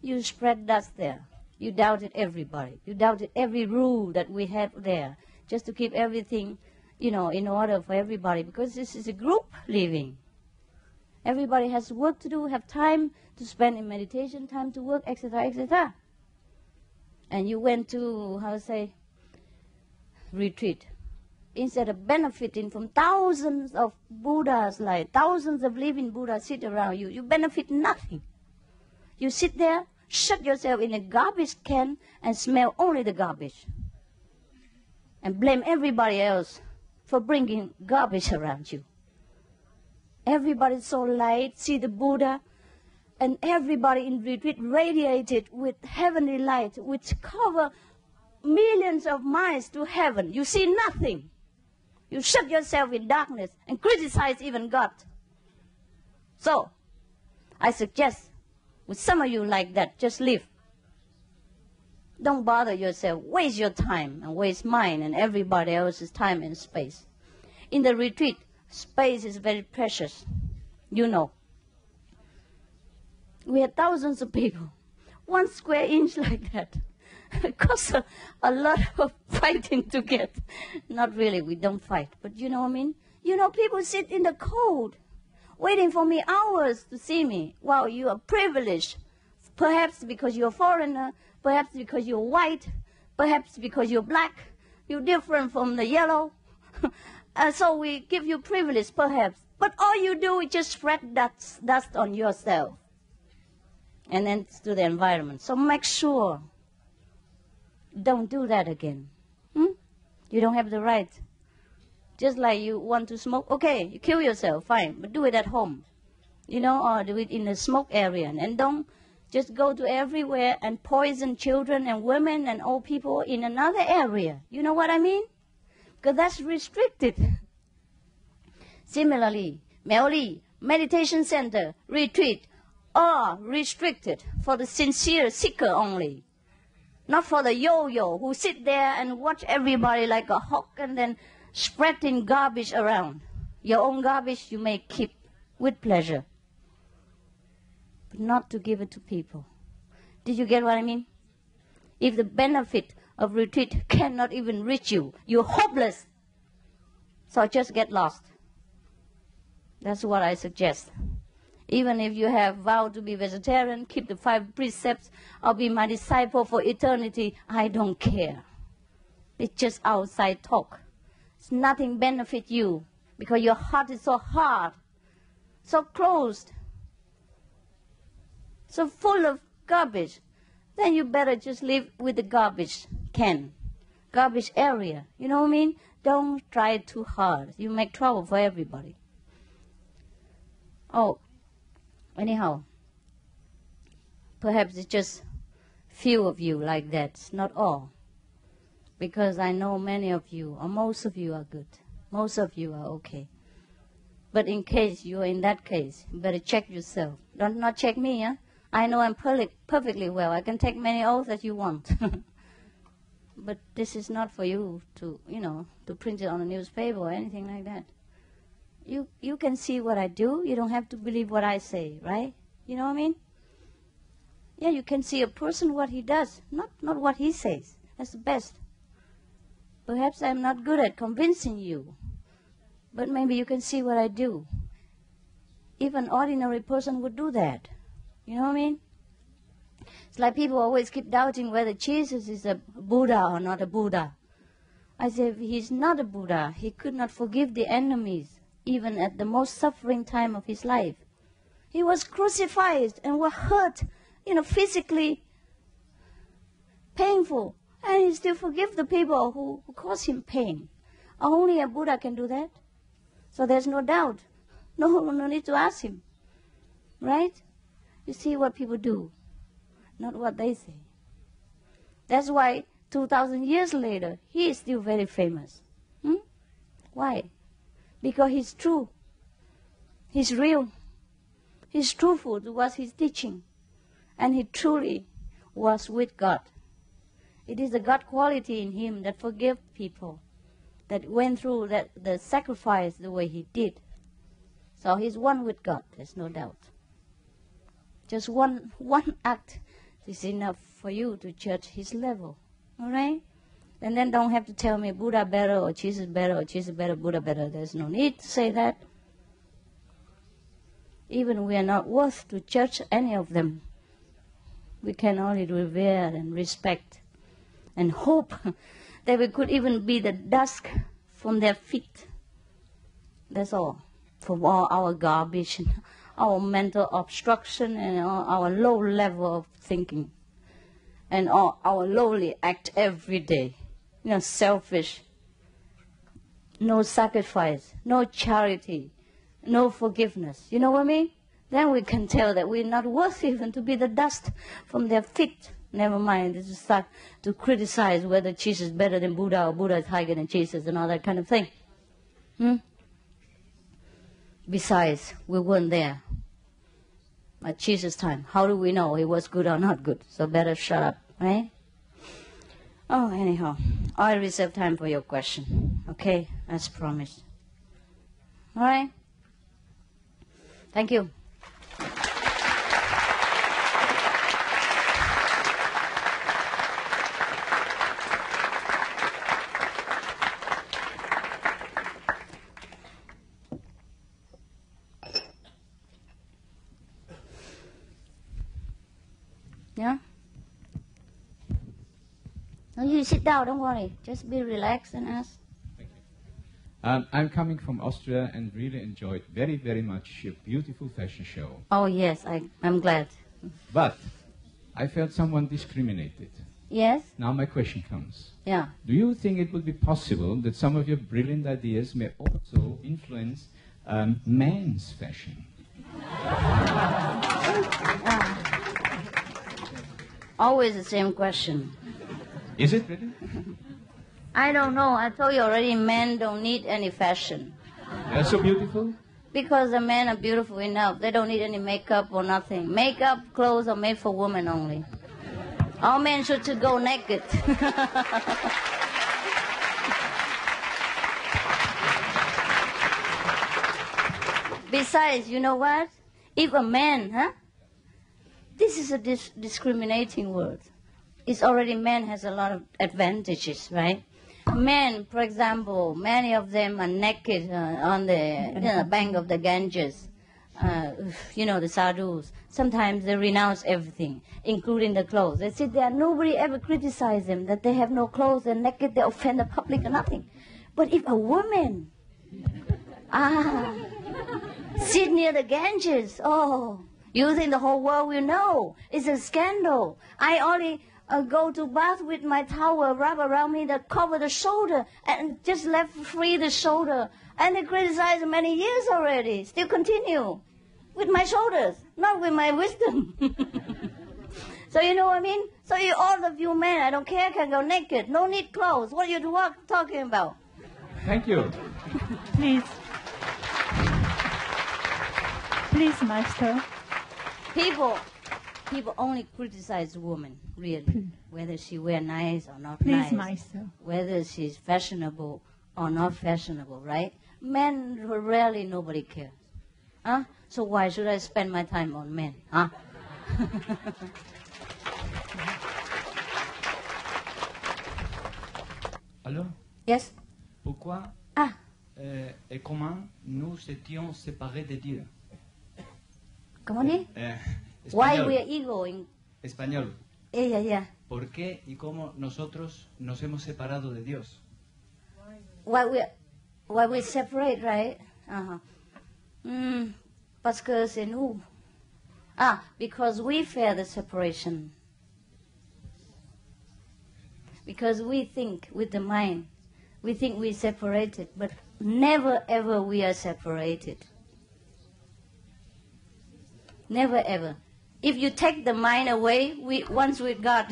you spread dust there. You doubted everybody. You doubted every rule that we have there, just to keep everything, in order for everybody, because this is a group living. Everybody has work to do, have time to spend in meditation, time to work, etc., etc. And you went to, retreat. Instead of benefiting from thousands of Buddhas, like thousands of living Buddhas sit around you, you benefit nothing. You sit there, shut yourself in a garbage can and smell only the garbage. And blame everybody else for bringing garbage around you. Everybody's so light, see the Buddha, and everybody in retreat radiated with heavenly light, which cover millions of miles to heaven. You see nothing. You shut yourself in darkness and criticize even God. So, I suggest, with some of you like that, just leave. Don't bother yourself. Waste your time and waste mine and everybody else's time and space. In the retreat, space is very precious. We had thousands of people. 1 square inch like that. It costs a lot of fighting to get. Not really, we don't fight. But you know what I mean? People sit in the cold, waiting for me hours to see me. Wow, you are privileged. Perhaps because you're a foreigner, perhaps because you're white, perhaps because you're black, you're different from the yellow. So we give you privilege, perhaps. But all you do is just spread dust on yourself. And then to the environment. So make sure, don't do that again. You don't have the right. Just like you want to smoke, okay, you kill yourself, fine, but do it at home. Or do it in the smoke area. And don't just go to everywhere and poison children and women and old people in another area. You know what I mean? Because that's restricted. Similarly, Maoli, meditation center, retreat, are restricted for the sincere seeker only. Not for the yo-yo who sit there and watch everybody like a hawk and then spreading garbage around. Your own garbage you may keep with pleasure, but not to give it to people. Did you get what I mean? If the benefit of retreat cannot even reach you, you're hopeless. So just get lost. That's what I suggest. Even if you have vowed to be vegetarian, keep the 5 precepts, or be my disciple for eternity, I don't care. It's just outside talk. It's nothing benefit you, because your heart is so hard, so closed, so full of garbage. Then you better just live with the garbage can, garbage area. You know what I mean? Don't try it too hard. You make trouble for everybody. Oh, anyhow, perhaps it's just few of you like that. It's not all. Because I know many of you, or most of you are good. Most of you are okay. But in case you're in that case, you better check yourself. Don't not check me, huh? I know I'm perfectly well. I can take many oaths that you want. But this is not for you to, to print it on a newspaper or anything like that. You can see what I do. You don't have to believe what I say, right? You know what I mean? Yeah, you can see a person what he does, not what he says. That's the best. Perhaps I'm not good at convincing you, but maybe you can see what I do. If an ordinary person would do that, you know what I mean? It's like people always keep doubting whether Jesus is a Buddha or not a Buddha. I say, if he's not a Buddha, he could not forgive the enemies, even at the most suffering time of his life. He was crucified and was hurt, physically painful. And he still forgive the people who caused him pain. Only a Buddha can do that. So there's no doubt. No need to ask him. Right? You see what people do, not what they say. That's why 2,000 years later, he is still very famous. Why? Because he's true. He's real. He's truthful to what he's teaching. And he truly was with God. It is the God quality in him that forgave people, that went through the sacrifice the way he did. So he's one with God, there's no doubt. Just one act is enough for you to judge his level. All right? And then don't have to tell me Buddha better or Jesus better or Jesus better, Buddha better. There's no need to say that. Even we are not worth to judge any of them. We can only revere and respect and hope that we could even be the dust from their feet. That's all. From all our garbage, and our mental obstruction, and our low level of thinking, and our lowly act every day. Selfish, no sacrifice, no charity, no forgiveness. You know what I mean? Then we can tell that we're not worth even to be the dust from their feet. Never mind, to start to criticize whether Jesus is better than Buddha or Buddha is higher than Jesus and all that kind of thing. Besides, we weren't there at Jesus' time. How do we know he was good or not good? So better shut up, right? Oh, anyhow, I reserve time for your question. Okay, as promised. All right? Thank you. Yeah? No, you sit down, don't worry. Just be relaxed and ask. Thank you. I'm coming from Austria and really enjoyed very, very much your beautiful fashion show. Oh, yes, I'm glad. But I felt someone discriminated. Yes? Now my question comes. Yeah. Do you think it would be possible that some of your brilliant ideas may also influence men's fashion? Always the same question. Is it really? I don't know. I told you already, men don't need any fashion. They're so beautiful? Because the men are beautiful enough. They don't need any makeup or nothing. Makeup, clothes are made for women only. All men should go naked. Besides, you know what? If a man, this is a discriminating word. It's already, man has a lot of advantages, right? Men, for example, many of them are naked on the bank of the Ganges. The sadhus. Sometimes they renounce everything, including the clothes. They sit there, nobody ever criticizes them that they have no clothes, they're naked, they offend the public or nothing. But if a woman, sit near the Ganges, you think the whole world will know. It's a scandal. I only go to bath with my towel wrapped around me that cover the shoulder and just left free the shoulder. And they criticize many years already. Still continue with my shoulders, not with my wisdom. So you know what I mean? So you, all of you men, I don't care, can go naked. No need clothes. What are you talking about? Thank you. Please. Please, Master. People only criticize women, really, whether she wear nice or not Please, nice, Master. whether she's fashionable or not fashionable, right? Men, rarely nobody cares. So why should I spend my time on men? Huh? Alors, Yes? pourquoi Ah, et comment nous étions séparés de Dieu? come on in. Why Español. we are egoing? Español. Yeah. ¿Por qué y cómo nosotros nos hemos separado de Dios? Why we separate, right? Parce que c'est nous. Because we fear the separation. Because we think with the mind, we think we're separated, but never ever we are separated. Never ever. If you take the mind away, once with God.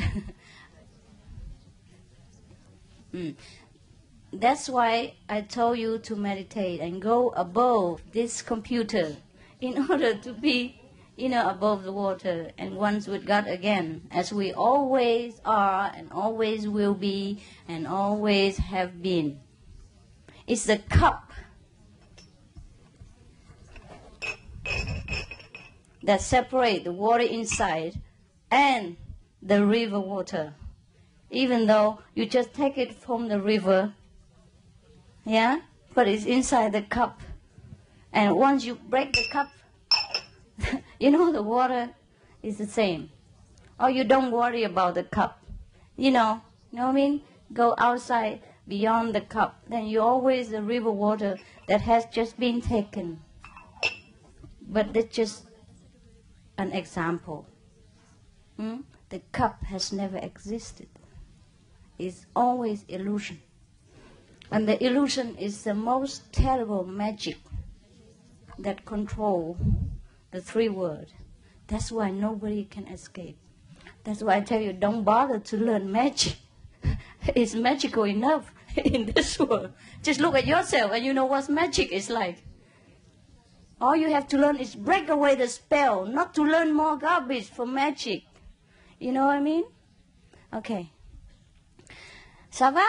That's why I told you to meditate and go above this computer in order to be, above the water and once with God again, as we always are and always will be and always have been. It's the cup that separates the water inside and the river water. Even though you just take it from the river, yeah, but it's inside the cup. And once you break the cup, the water is the same. Or you don't worry about the cup. You know what I mean? Go outside beyond the cup. Then you always the river water that has just been taken. But that's just an example. The cup has never existed. It's always illusion. And the illusion is the most terrible magic that control the three words. That's why nobody can escape. That's why I tell you, don't bother to learn magic. It's magical enough in this world. Just look at yourself and you know what magic is like. All you have to learn is break away the spell, not to learn more garbage for magic. You know what I mean? Okay. Ça va?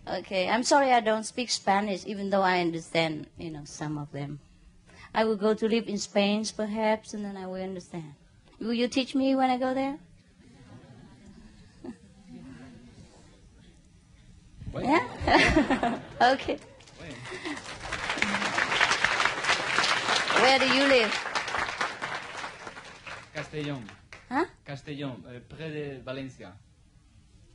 Okay, I'm sorry I don't speak Spanish, even though I understand, some of them. I will go to live in Spain, perhaps, and then I will understand. Will you teach me when I go there? Yeah? Okay. Where do you live? Castellón. Huh? Castellón, près de Valencia.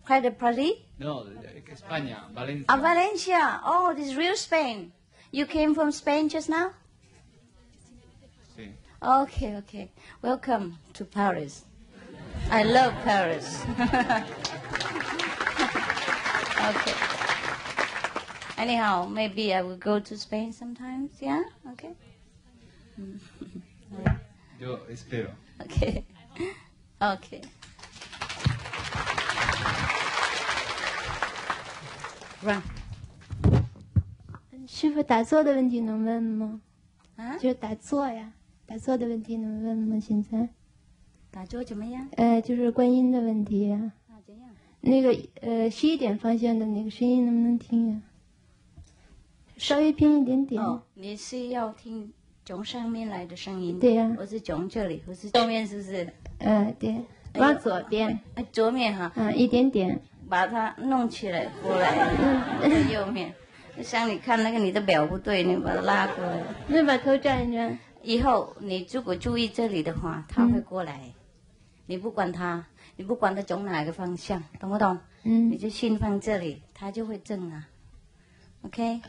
Près de Paris? No, España, Valencia. Valencia. Oh, this is real Spain. You came from Spain just now? Sí. Okay. Welcome to Paris. I love Paris. Okay. Anyhow, maybe I will go to Spain sometimes, yeah? Okay? Yo espero. Okay. Run. 师傅，打坐的问题能问吗？啊？就是打坐呀，打坐的问题能问吗？现在？打坐怎么样？就是观音的问题呀。怎样？那个11点方向的那个声音能不能听呀？稍微偏一点点。哦，你是要听从上面来的声音？对呀。我是从这里，我是右面，是不是？对，往左边。左面哈。一点点。把它弄起来过来，右面。像你看那个你的表不对，你把它拉过来。那把头转一转。以后你如果注意这里的话，它会过来。你不管它从哪个方向，懂不懂？你就心放这里，它就会正啊。OK。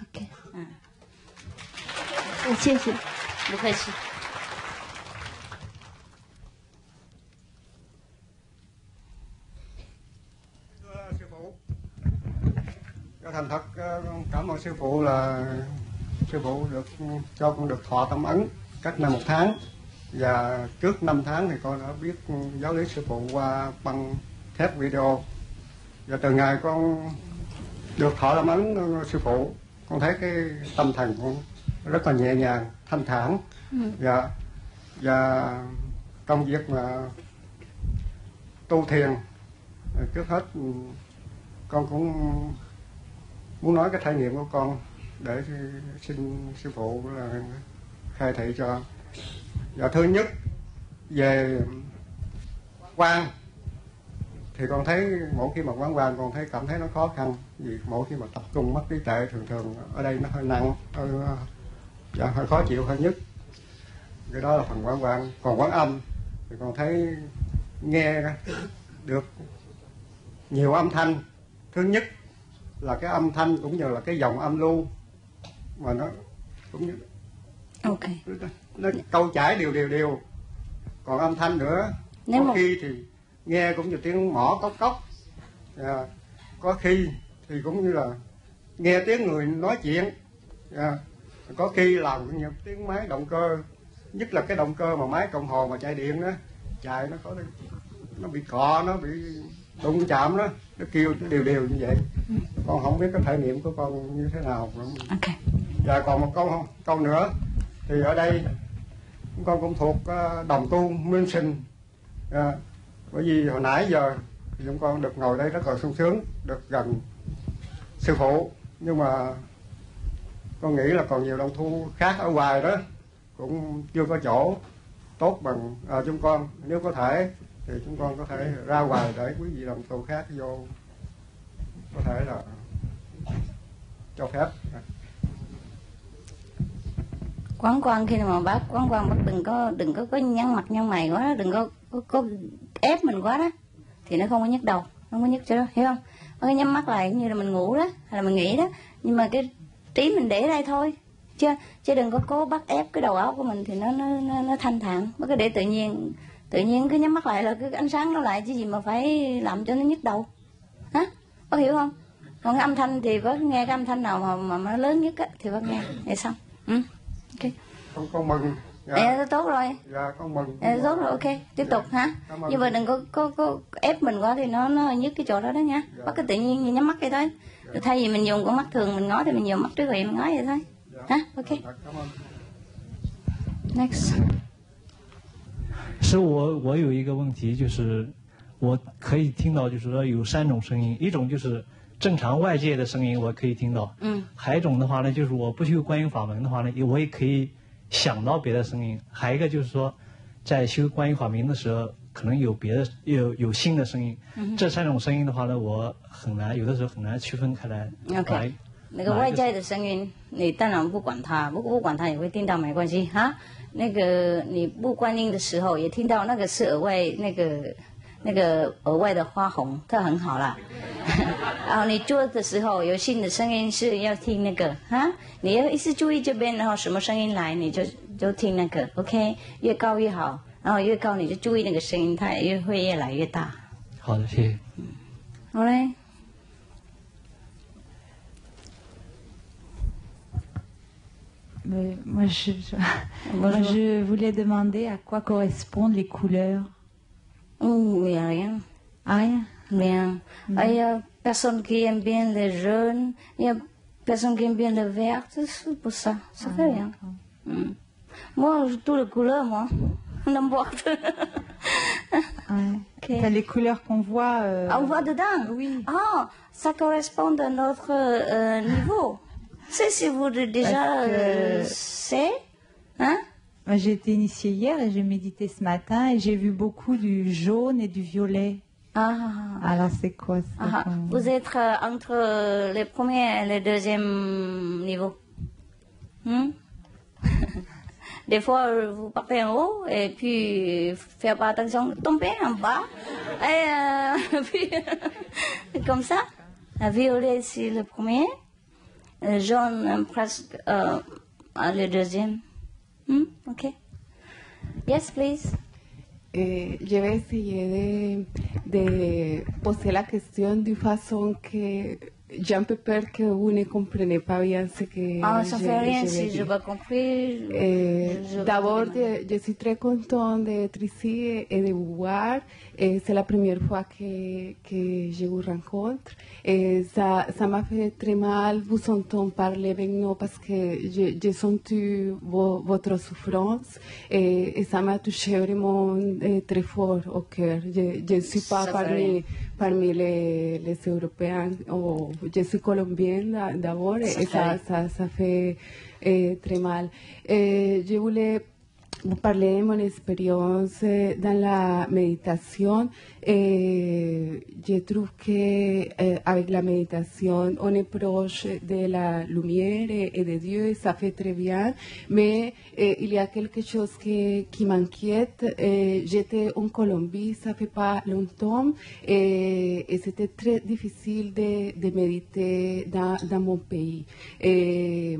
谢谢。不客气。Sư phụ, thành thật cảm ơn sư phụ là sư phụ cho con được thọ tâm ấn cách nay 1 tháng, và trước 5 tháng thì con đã biết giáo lý sư phụ qua băng thép video, và từ ngày con được thọ tâm ấn sư phụ, con thấy cái tâm thần con rất là nhẹ nhàng, thanh thản, và công việc mà tu thiền trước hết con cũng muốn nói cái trải nghiệm của con để xin sư phụ là khai thị cho. Và thứ nhất về quan thì con thấy mỗi khi mà quán quan con thấy cảm thấy nó khó khăn, vì mỗi khi mà tập trung mất trí tuệ thường ở đây nó hơi nặng, hơi khó chịu hơi nhất. Cái đó là phần quán quan. Còn quán âm thì con thấy nghe được nhiều âm thanh. Thứ nhất là cái âm thanh cũng như là cái dòng âm lưu mà nó cũng như nó câu chảy đều. Còn âm thanh nữa có khi thì nghe cũng như tiếng mõ cốc cốc, có khi thì cũng như là nghe tiếng người nói chuyện, có khi là cũng như tiếng máy động cơ, nhất là cái động cơ mà máy cộng hồ mà chạy điện đó, chạy nó có nó bị cọ, nó bị đụng chạm đó, nó kêu đều như vậy. Con không biết cái thể nghiệm của con như thế nào. Và còn một câu nữa thì ở đây con cũng thuộc đồng tu Minh Sinh, bởi vì hồi nãy giờ thì chúng con được ngồi đây rất là sung sướng, được gần sư phụ, nhưng mà con nghĩ là còn nhiều đồng tu khác ở ngoài đó cũng chưa có chỗ tốt bằng chúng con. Nếu có thể thì chúng con có thể ra ngoài để quý vị đồng tu khác vô có thể là cho phép. Quán quan khi mà bác quán quan bác đừng có nhăn mặt nhăn mày quá đó, đừng có ép mình quá đó, thì nó không có nhức đầu, không có nhức cho đó, hiểu không? Có cái nhắm mắt lại như là mình ngủ đó, hay là mình nghĩ đó, nhưng mà cái trí mình để đây thôi, chứ đừng có cố bắt ép cái đầu óc của mình thì nó thanh thản. Bất cứ để tự nhiên cứ nhắm mắt lại là cái ánh sáng nó lại, chứ gì mà phải làm cho nó nhức đầu, hả? Bác hiểu không? Còn cái âm thanh thì bác nghe cái âm thanh nào mà nó lớn nhất á thì bác nghe, vậy xong. Ok. Con mừng. Dạ, tốt rồi. Dạ, con mừng. Dạ, tốt rồi, ok. Tiếp tục hả? Nhưng mà đừng có ép mình quá thì nó nhức cái chỗ đó đó nha. Bác cứ tự nhiên nhắm mắt vậy thôi. Thay vì mình dùng con mắt thường mình ngó thì mình dùng mắt trước vậy mình ngó vậy thôi. Hả? Ok. Next. 是我有一个问题，就是我可以听到，就是说有3种声音，一种就是正常外界的声音，我可以听到，还有一种的话呢，就是我不修观音法门的话呢，我也可以想到别的声音，还有一个就是说，在修观音法门的时候，可能有别的有新的声音，这3种声音的话呢，我有的时候很难区分开来。OK。那个外在的声音，你当然不管它，不管它也会听到，没关系哈。那个你不观音的时候也听到，那个是额外那个额外的花红，这很好啦。然后你做的时候有新的声音是要听那个哈，你要一直注意这边，然后什么声音来你就听那个 ，OK， 越高越好，然后越高你就注意那个声音，它也会越来越大。好的，谢谢。好嘞。Moi, je voulais demander à quoi correspondent les couleurs. Il n'y a rien. Rien. Rien. Il y a personne qui aime bien le jaune, il y a personne qui aime bien le vert, c'est pour ça. Ça fait rien. Moi, toutes les couleurs, moi, n'importe. Okay. Les couleurs qu'on voit. On voit dedans. Oui. Ah, ça correspond à notre niveau. C'est si vous déjà c'est, hein? J'ai été initiée hier et j'ai médité ce matin et j'ai vu beaucoup du jaune et du violet. Alors c'est quoi ça? Vous êtes entre le premier et le deuxième niveau. Des fois, vous partez en haut et puis faire pas attention, tomber en bas. Et puis, comme ça, violet c'est le premier. Jaune presque le deuxième. Ok. Yes, please. Je vais essayer de poser la question d'une façon que j'ai un peu peur que vous ne compreniez pas bien ce que ça fait rien si je n'ai pas compris. D'abord, je suis très contente d'être ici et de vous voir. C'est la première fois que je vous rencontre. Et ça m'a fait très mal vous entendre parler avec nous parce que j'ai senti votre souffrance et ça m'a touché vraiment très fort au cœur. Je ne suis pas parmi les Européens, je suis colombienne d'abord, et ça fait très mal. Je voulais vous parler de mon expérience dans la méditation. Je trouve qu'avec la méditation, on est proche de la lumière et de Dieu, et ça fait très bien. Mais il y a quelque chose qui m'inquiète. J'étais en Colombie, ça fait pas longtemps, et c'était très difficile de méditer dans mon pays. Et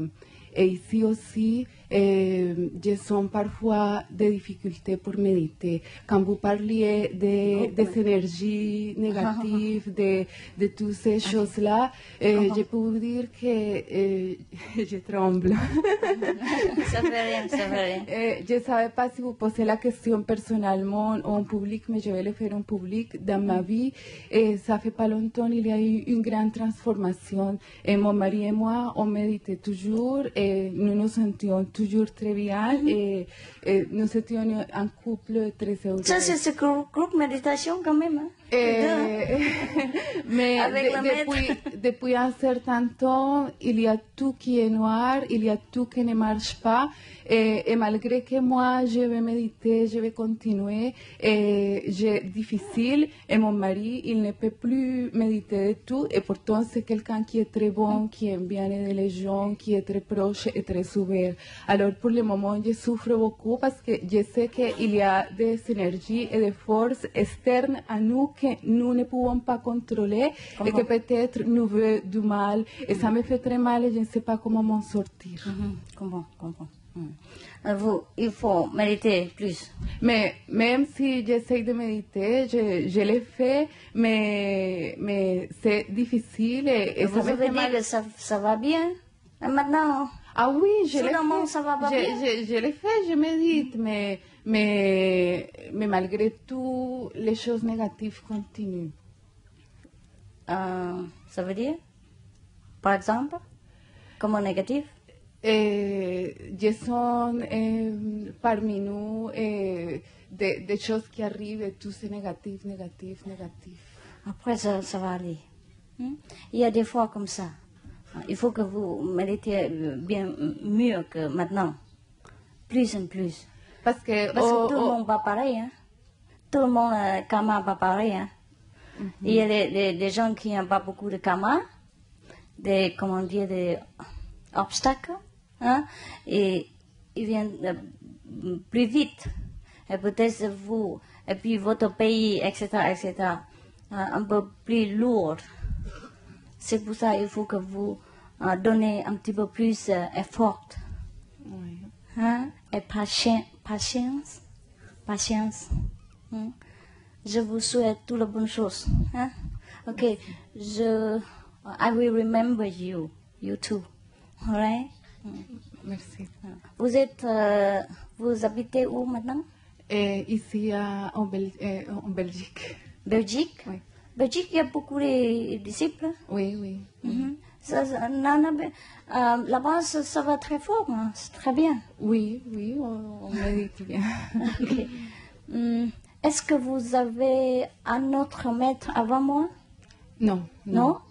ici aussi, je sens parfois des difficultés pour méditer. Quand vous parliez des énergies négatives, de toutes ces choses-là, je peux vous dire que je tremble. Ça fait rien, ça fait rien. Je ne savais pas si vous posez la question personnellement ou en public, mais je vais le faire en public. Dans ma vie, ça fait pas longtemps, il y a eu une grande transformation. Et mon mari et moi, on méditait toujours, et nous nous sentions toujours très bien, et nous étions un couple très heureux. Ça, c'est ce groupe méditation quand même. Hein? Mais depuis un certain temps, il y a tout qui est noir, il y a tout qui ne marche pas. Et malgré que moi, je vais méditer, je vais continuer, c'est difficile. Et mon mari, il ne peut plus méditer du tout. Et pourtant, c'est quelqu'un qui est très bon, qui aime bien aider les gens, qui est très proche et très ouvert. Alors, pour le moment, je souffre beaucoup parce que je sais qu'il y a des énergies et des forces externes à nous que nous ne pouvons pas contrôler et que peut-être nous veulent du mal. Et ça me fait très mal et je ne sais pas comment m'en sortir. Comprends. Il faut méditer plus. Mais même si j'essaie de méditer, je le fais, mais c'est difficile et vous avez dit que ça va bien maintenant? Ah oui, je le fais. Ça va pas bien? Je le fais, je médite, mais malgré tout, les choses négatives continuent. Ça veut dire? Par exemple? Comment négatif? Je sens parmi nous des choses qui arrivent et tout c'est négatif. Après, ça va aller. Il y a des fois comme ça. Il faut que vous méditez bien mieux que maintenant. Plus en plus. Parce que tout le monde pas pareil. Hein? Tout le monde karma pas pareil. Hein? Il y a des gens qui n'ont pas beaucoup de karma, des obstacles. Hein? Et ils viennent plus vite. Et peut-être vous, et puis votre pays, etc., un peu plus lourd. C'est pour ça qu'il faut que vous donnez un petit peu plus d'effort. Oui. Hein? Et patience. Hein? Je vous souhaite toutes les bonnes choses. Hein? Ok, I will remember you too. All right? Merci. Vous habitez où maintenant? Ici en Belgique. Belgique? Oui. Belgique, il y a beaucoup de disciples? Oui. Là-bas, ça va très fort, hein? C'est très bien. Oui, on médite bien. Okay. Est-ce que vous avez un autre maître avant moi? Non.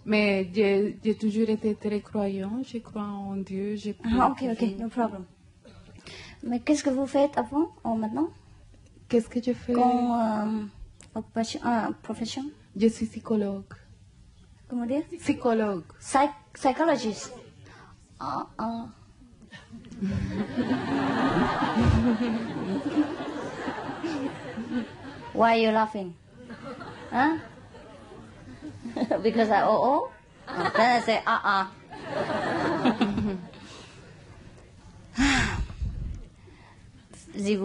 Mais j'ai toujours été très croyant. Je crois en Dieu. Ok, no problem. Mais qu'est-ce que vous faites avant ou maintenant? Qu'est-ce que je fais? Comme profession? Je suis psychologue. Comment dire? Psychologue. Psychologist. Why are you laughing? Huh? Because I then I say Si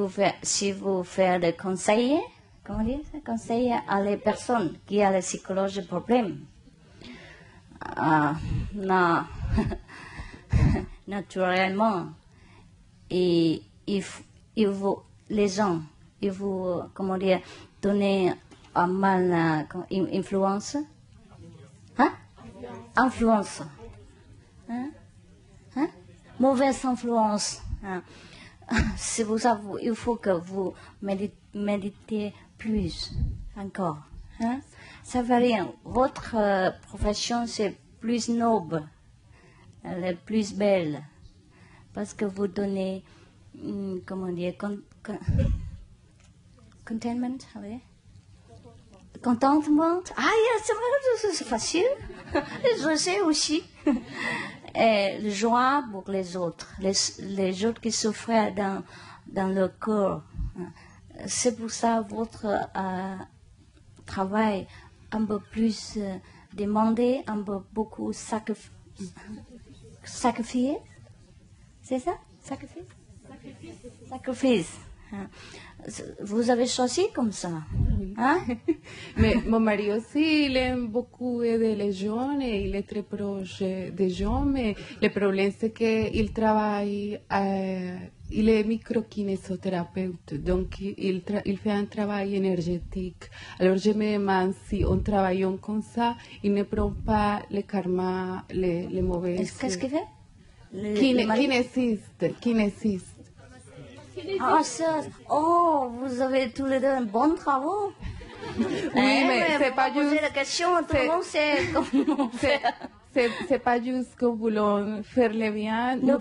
vous faites des conseils, comment dire, conseils à les personnes qui ont les psychologiques problèmes, naturellement, et il vous, les gens, il vous, comment dire, donner un mal influence. Hein? Influence. Hein? Mauvaise influence. Hein? C'est pour ça qu'il faut que vous méditez plus encore. Hein? Ça varie. Votre profession, c'est plus noble, elle est plus belle, parce que vous donnez, comment dire, contentement, contentement. Ah, c'est facile. Je sais aussi. Et joie pour les autres qui souffrent dans leur corps. C'est pour ça votre travail un peu plus demandé, un peu beaucoup sacrifié. C'est ça? Sacrifice. Vous avez choisi comme ça. Hein? Mais mon mari aussi, il aime beaucoup aider les jeunes et il est très proche des jeunes, mais le problème c'est qu'il travaille, il est microkinésothérapeute, donc il fait un travail énergétique. Alors je me demande si en travaillant comme ça, il ne prend pas le karma, les mauvais. Qu'est-ce qu'il fait? Kinésiste. Ah, ça. Oh, vous avez tous les deux un bon travail. Oui, mais c'est pas juste. La question, tout le monde sait comment faire. C'est pas juste que voulons faire le bien. Nous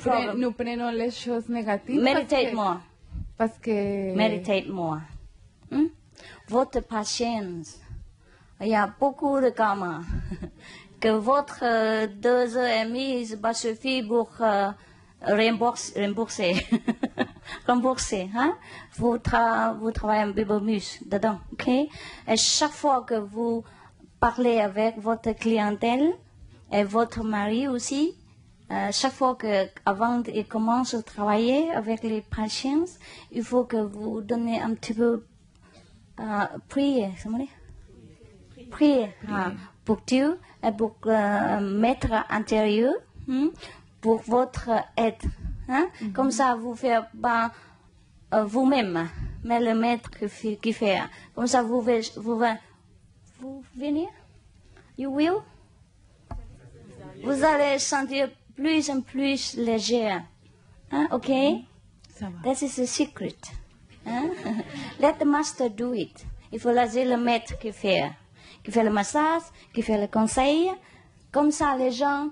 prenons les choses négatives. Meditate more. Parce que. Meditate more. Votre patience. Il y a beaucoup de karma. Que votre 2h30 va suffire pour rembourser. Rembourser, hein? Vous travaillez un peu plus dedans, ok? Et chaque fois que vous parlez avec votre clientèle et votre mari aussi, chaque fois qu'avant il commence à travailler avec les patients, il faut que vous donnez un petit peu prier, pour Dieu et pour maître intérieur, pour votre aide. Hein? Comme ça, vous faites pas vous-même, mais le maître qui fait. Comme ça, vous venez, you will. Vous allez sentir plus en plus léger. Hein? Ok? Ça va. That is the secret. Hein? Let the master do it. Il faut laisser le maître qui fait le massage, qui fait le conseil. Comme ça, les gens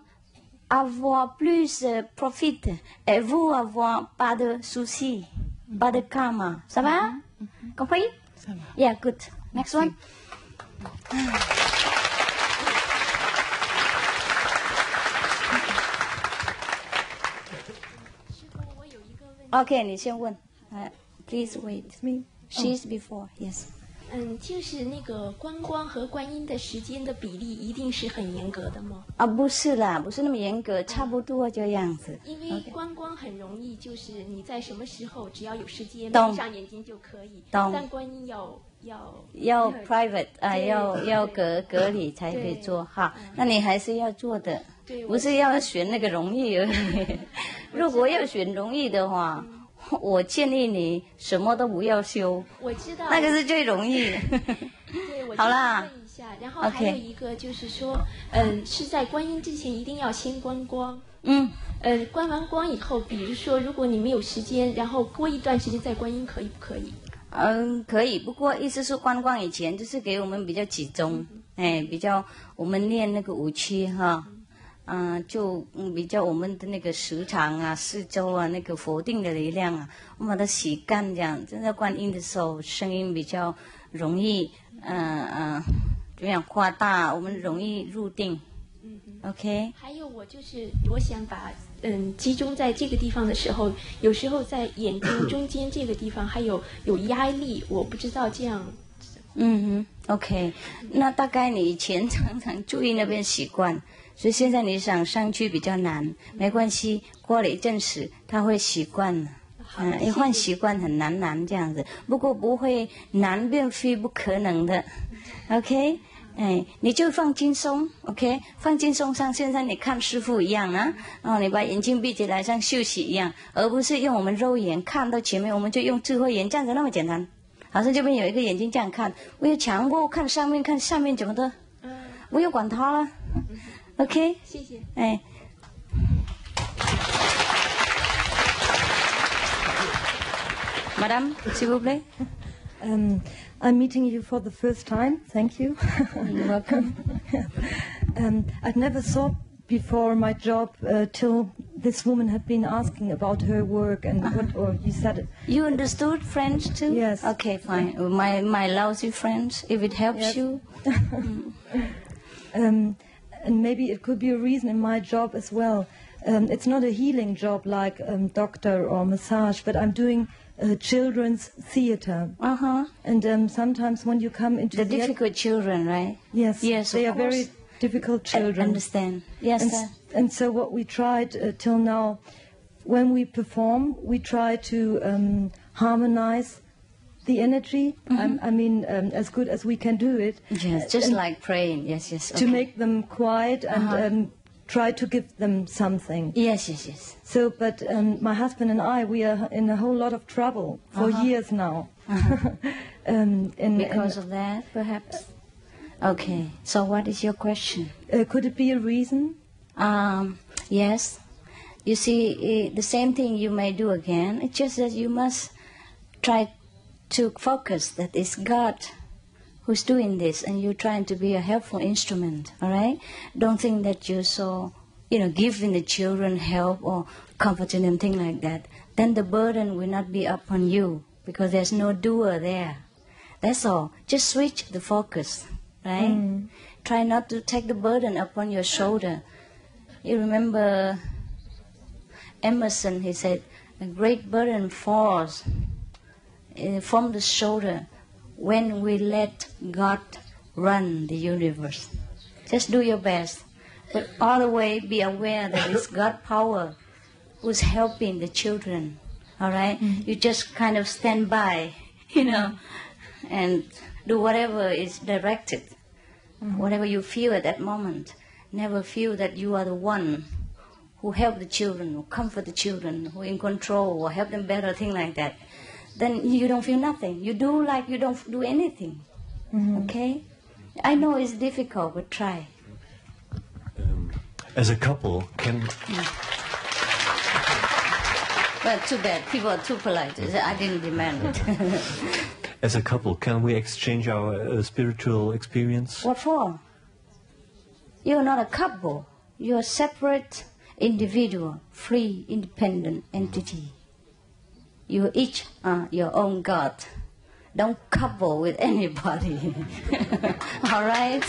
avoir plus profit et vous avoir pas de soucis, pas de karma. Ça va? Compris? Ça va. Yeah, good. Next one. Okay, 你先问。Please wait. She's before. Yes. 就是那个观光和观音的时间的比例一定是很严格的吗？不是啦，不是那么严格，差不多这样子。因为观光很容易，就是你在什么时候只要有时间闭上眼睛就可以。但观音要 private 要隔离才可以做哈。那你还是要做的，不是要选那个容易而已。如果要选容易的话。我建议你什么都不要修，我知道，那个是最容易。对，我好啦。问一下，然后还有一个就是说，是在观音之前一定要先观光。观完光以后，比如说如果你没有时间，然后过一段时间再观音，可以不可以？可以，不过意思是观光以前就是给我们比较集中，比较我们练那个武器哈。就比较我们的那个时长啊、四周啊、那个否定的力量啊，我们把它洗干这样。在观音的时候，声音比较容易，怎么样夸大，我们容易入定。OK。还有我想把集中在这个地方的时候，有时候在眼睛中间这个地方还有压力，我不知道这样。OK。那大概你以前常常注意那边习惯。所以现在你想上去比较难，没关系，过了一阵子他会习惯了。一换习惯很难这样子，不过不会难变非不可能的。OK， 你就放轻松 ，OK， 放轻松，像现在你看师父一样啊，你把眼睛闭起来像休息一样，而不是用我们肉眼看到前面，我们就用智慧眼这样子那么简单。好像这边有一个眼睛这样看，我有强迫看上面看下面怎么的，不用管它了。OK， 谢谢。Madame, s'il vous plaît. I'm meeting you for the first time. Thank you. You're welcome. I've never thought before my job till this woman had been asking about her work and what, or you said it. You understood French too? Yes. Okay, fine. My lousy French, if it helps you. And maybe it could be a reason in my job as well. It's not a healing job like doctor or massage, but I'm doing children's theater. And sometimes when you come into the difficult children, right? Yes. Yes, they are course. very difficult children. I understand. Yes. And so what we tried till now, when we perform, we try to harmonize the energy. I mean, as good as we can do it. Yes, just like praying. Yes. Okay. To make them quiet and try to give them something. Yes. So, but my husband and I, we are in a whole lot of trouble for years now. Because of that, perhaps? Okay, so what is your question? Could it be a reason? Yes. You see, the same thing you may do again. It's just that you must try to focus that it's God who's doing this, and you're trying to be a helpful instrument, all right? Don't think that you're so, giving the children help or comforting them, things like that. Then the burden will not be upon you, because there's no doer there. That's all. Just switch the focus, right? Try not to take the burden upon your shoulder. You remember Emerson, he said, a great burden falls from the shoulder when we let God run the universe. Just do your best. But all the way be aware that it's God's power who's helping the children. All right? You just kind of stand by, and do whatever is directed. Whatever you feel at that moment. Never feel that you are the one who help the children, who comfort the children, who in control, or help them better, things like that. Then you don't feel nothing. You do like you don't do anything. Okay? I know it's difficult, but try. As a couple, can... Well, too bad. People are too polite. I didn't demand it. As a couple, can we exchange our spiritual experience? What for? You're not a couple. You're a separate individual, free, independent entity. You each are your own God. Don't couple with anybody. All right?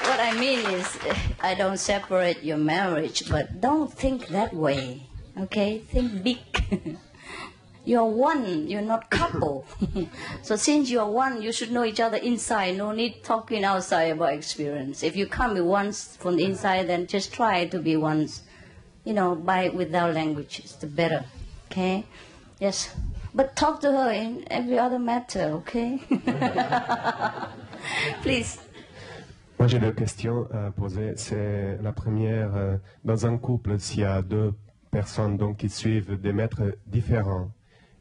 What I mean is, I don't separate your marriage, but don't think that way. Okay? Think big. You're one, you're not couple. So since you're one, you should know each other inside. No need talking outside about experience. If you can't be once from the inside, then just try to be once. Without language, it's the better. Okay? Yes. But talk to her in every other matter, okay? Please. Moi, j'ai deux questions à poser. C'est la première, dans un couple, s'il y a deux personnes donc, qui suivent des maîtres différents,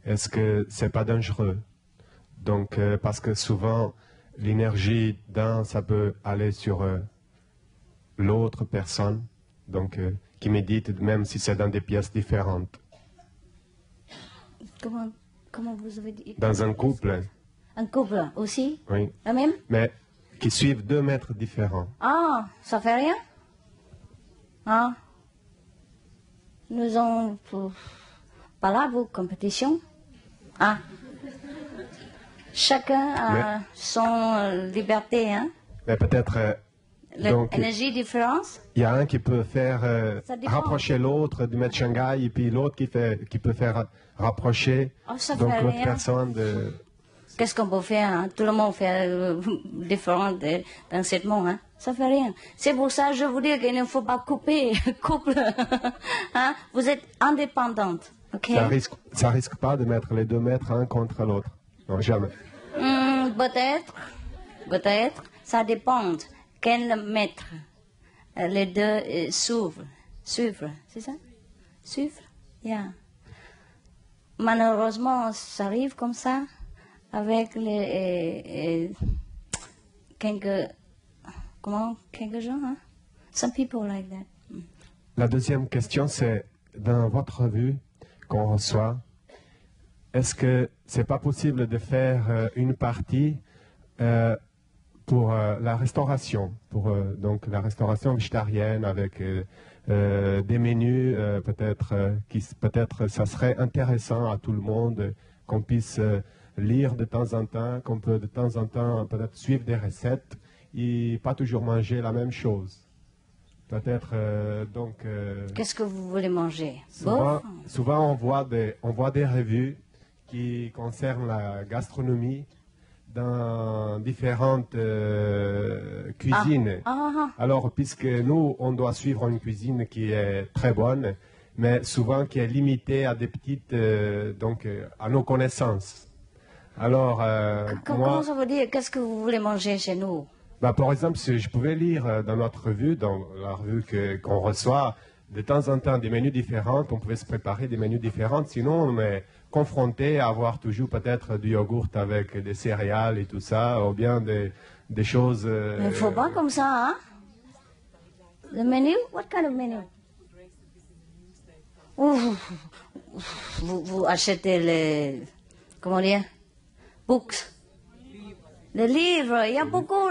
est-ce que c'est pas dangereux? Donc, parce que souvent, l'énergie d'un, ça peut aller sur l'autre personne, donc qui médite, même si c'est dans des pièces différentes. Comment vous avez dit? Dans un couple. Un couple aussi? Oui. La même? Mais qui suivent deux maîtres différents. Ah, ça fait rien? Ah. Nous avons pas là vos compétitions? Ah. Chacun a son liberté, hein? Mais peut-être... L'énergie différence? Il y a un qui peut faire rapprocher l'autre du maître Chinghai, et puis l'autre qui peut faire rapprocher donc l'autre personne de... Qu'est-ce qu'on peut faire, hein? Tout le monde fait différent dans ce monde, hein? Ça fait rien. C'est pour ça que je vous dis qu'il ne faut pas couper couple. Hein? Vous êtes indépendante, ok? Ça risque pas de mettre les deux maîtres un contre l'autre. Non, jamais. Peut-être. Ça dépend. Quel maître? Les deux suivre, c'est ça? Suivre? Yeah. Malheureusement, ça arrive comme ça avec quelques gens, hein? Some people like that. La deuxième question, c'est dans votre revue qu'on reçoit, est-ce que c'est pas possible de faire une partie pour la restauration, pour donc la restauration végétarienne avec des menus peut-être ça serait intéressant à tout le monde qu'on puisse lire de temps en temps, qu'on peut de temps en temps peut-être suivre des recettes et pas toujours manger la même chose. Peut-être donc. Qu'est-ce que vous voulez manger? Souvent on voit des revues qui concernent la gastronomie dans différentes cuisines. Alors, puisque nous, on doit suivre une cuisine qui est très bonne, mais souvent qui est limitée à des petites, à nos connaissances. Alors, comment ça veut dire? Qu'est-ce que vous voulez manger chez nous? Par exemple, si je pouvais lire dans notre revue, dans la revue qu'on reçoit, de temps en temps des menus différents, on pouvait se préparer des menus différents, sinon on est confronté à avoir toujours peut-être du yogourt avec des céréales et tout ça, ou bien des choses... Mais il ne faut pas comme ça, hein? Le menu? What kind of menu? Vous achetez les... Comment dire? Books. Les livres, il y a beaucoup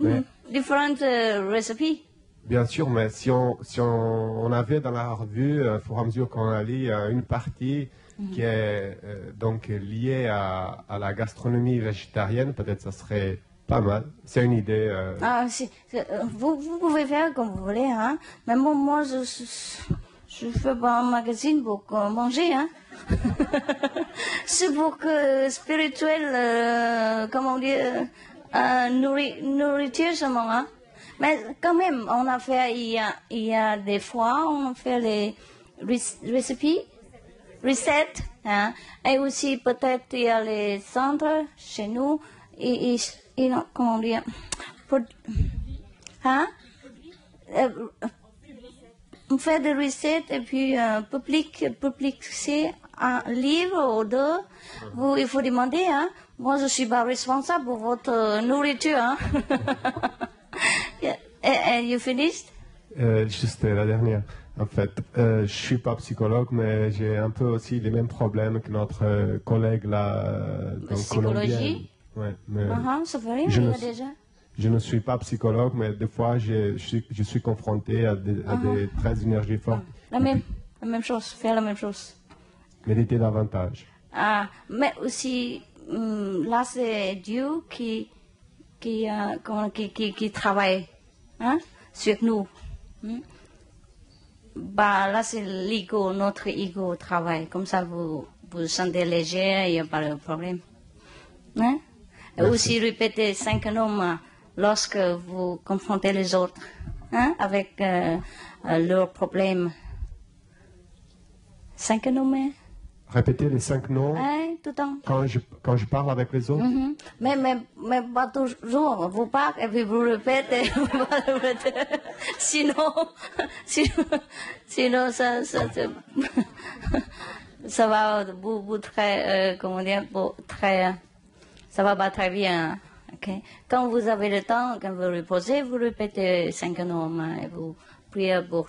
de différentes recettes. Bien sûr, mais si on avait dans la revue, au fur et à mesure qu'on a lu, une partie qui est donc liée à la gastronomie végétarienne, peut-être ça serait pas mal. C'est une idée. Vous pouvez faire comme vous voulez, hein. Mais moi je fais pas un magazine pour manger, hein. C'est pour que spirituel, comment dire, nourriture seulement, hein. Mais quand même, on a fait, il y a des fois, on a fait les recettes, hein, et aussi peut-être il y a les centres chez nous, et comment dire, hein, on fait des recettes et puis publier un livre ou deux. Il faut demander, hein. Moi, je suis pas responsable pour votre nourriture, hein. And you finished? Juste la dernière. En fait, je suis pas psychologue, mais j'ai un peu aussi les mêmes problèmes que notre collègue là, psychologie? Ouais, ça fait rien, déjà. Je ne suis pas psychologue, mais des fois, je suis confronté à des traits d'énergie fortes. La même chose, faire la même chose. Méditer davantage. Mais aussi, là, c'est Dieu qui travaille, hein, sur nous. Là, c'est l'ego, notre ego travaille. Comme ça, vous sentez léger, il n'y a pas de problème. Hein? Et aussi, répétez 5 noms lorsque vous confrontez les autres, hein, avec leurs problèmes. 5 noms. Répétez les 5 noms tout le temps. Quand je parle avec les autres. Mais pas toujours. Vous parlez et puis vous répétez. Sinon, ça va vous très, comment dire, ça va pas très bien. Okay? Quand vous avez le temps, quand vous reposez, vous répétez 5 noms et vous priez pour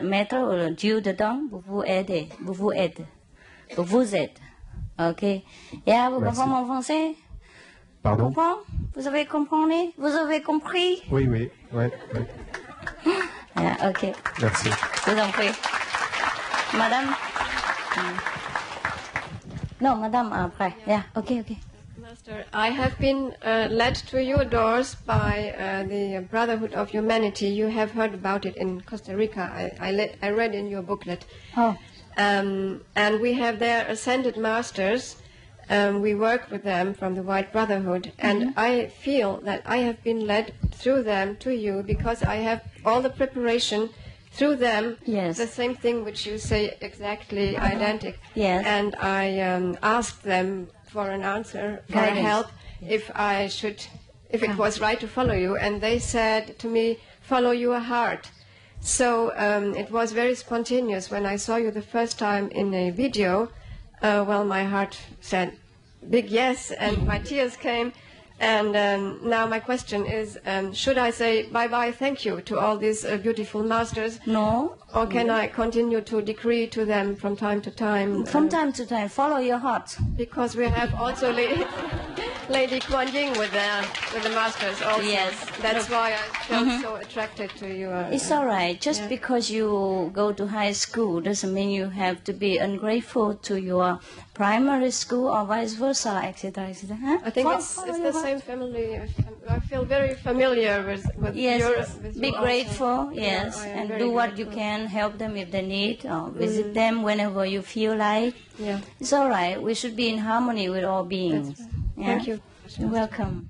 mettre Dieu dedans pour vous aider, ok? Et vous comprenez mon français? Pardon? Vous avez compris? Vous avez compris? Oui. Ok. Merci. Je vous en prie. Madame? Non, madame, après. Ok. Master, I have been led to your doors by the Brotherhood of Humanity. You have heard about it in Costa Rica. I read in your booklet. And we have their ascended masters. We work with them from the White Brotherhood. And I feel that I have been led through them to you because I have all the preparation through them. Yes. The same thing which you say exactly identical. Yes. And I asked them for an answer, for help, if it was right to follow you. And they said to me, follow your heart. So it was very spontaneous. When I saw you the first time in a video, my heart said big yes, and my tears came. And now my question is, should I say bye-bye, thank you to all these beautiful masters? No. Or can I continue to decree to them from time to time? From time to time, follow your heart. Because we have also Lady Kuan Yin with the masters also. Yes. That's why I felt so attracted to you. It's all right. Just because you go to high school doesn't mean you have to be ungrateful to your primary school or vice versa, etc. etc. Huh? I think it's the same family. I feel very familiar with yes, your... be grateful, yes, and do what you can, help them if they need, or visit them whenever you feel like. Yeah. It's all right. We should be in harmony with all beings. Right. Yeah? Thank you. You're welcome.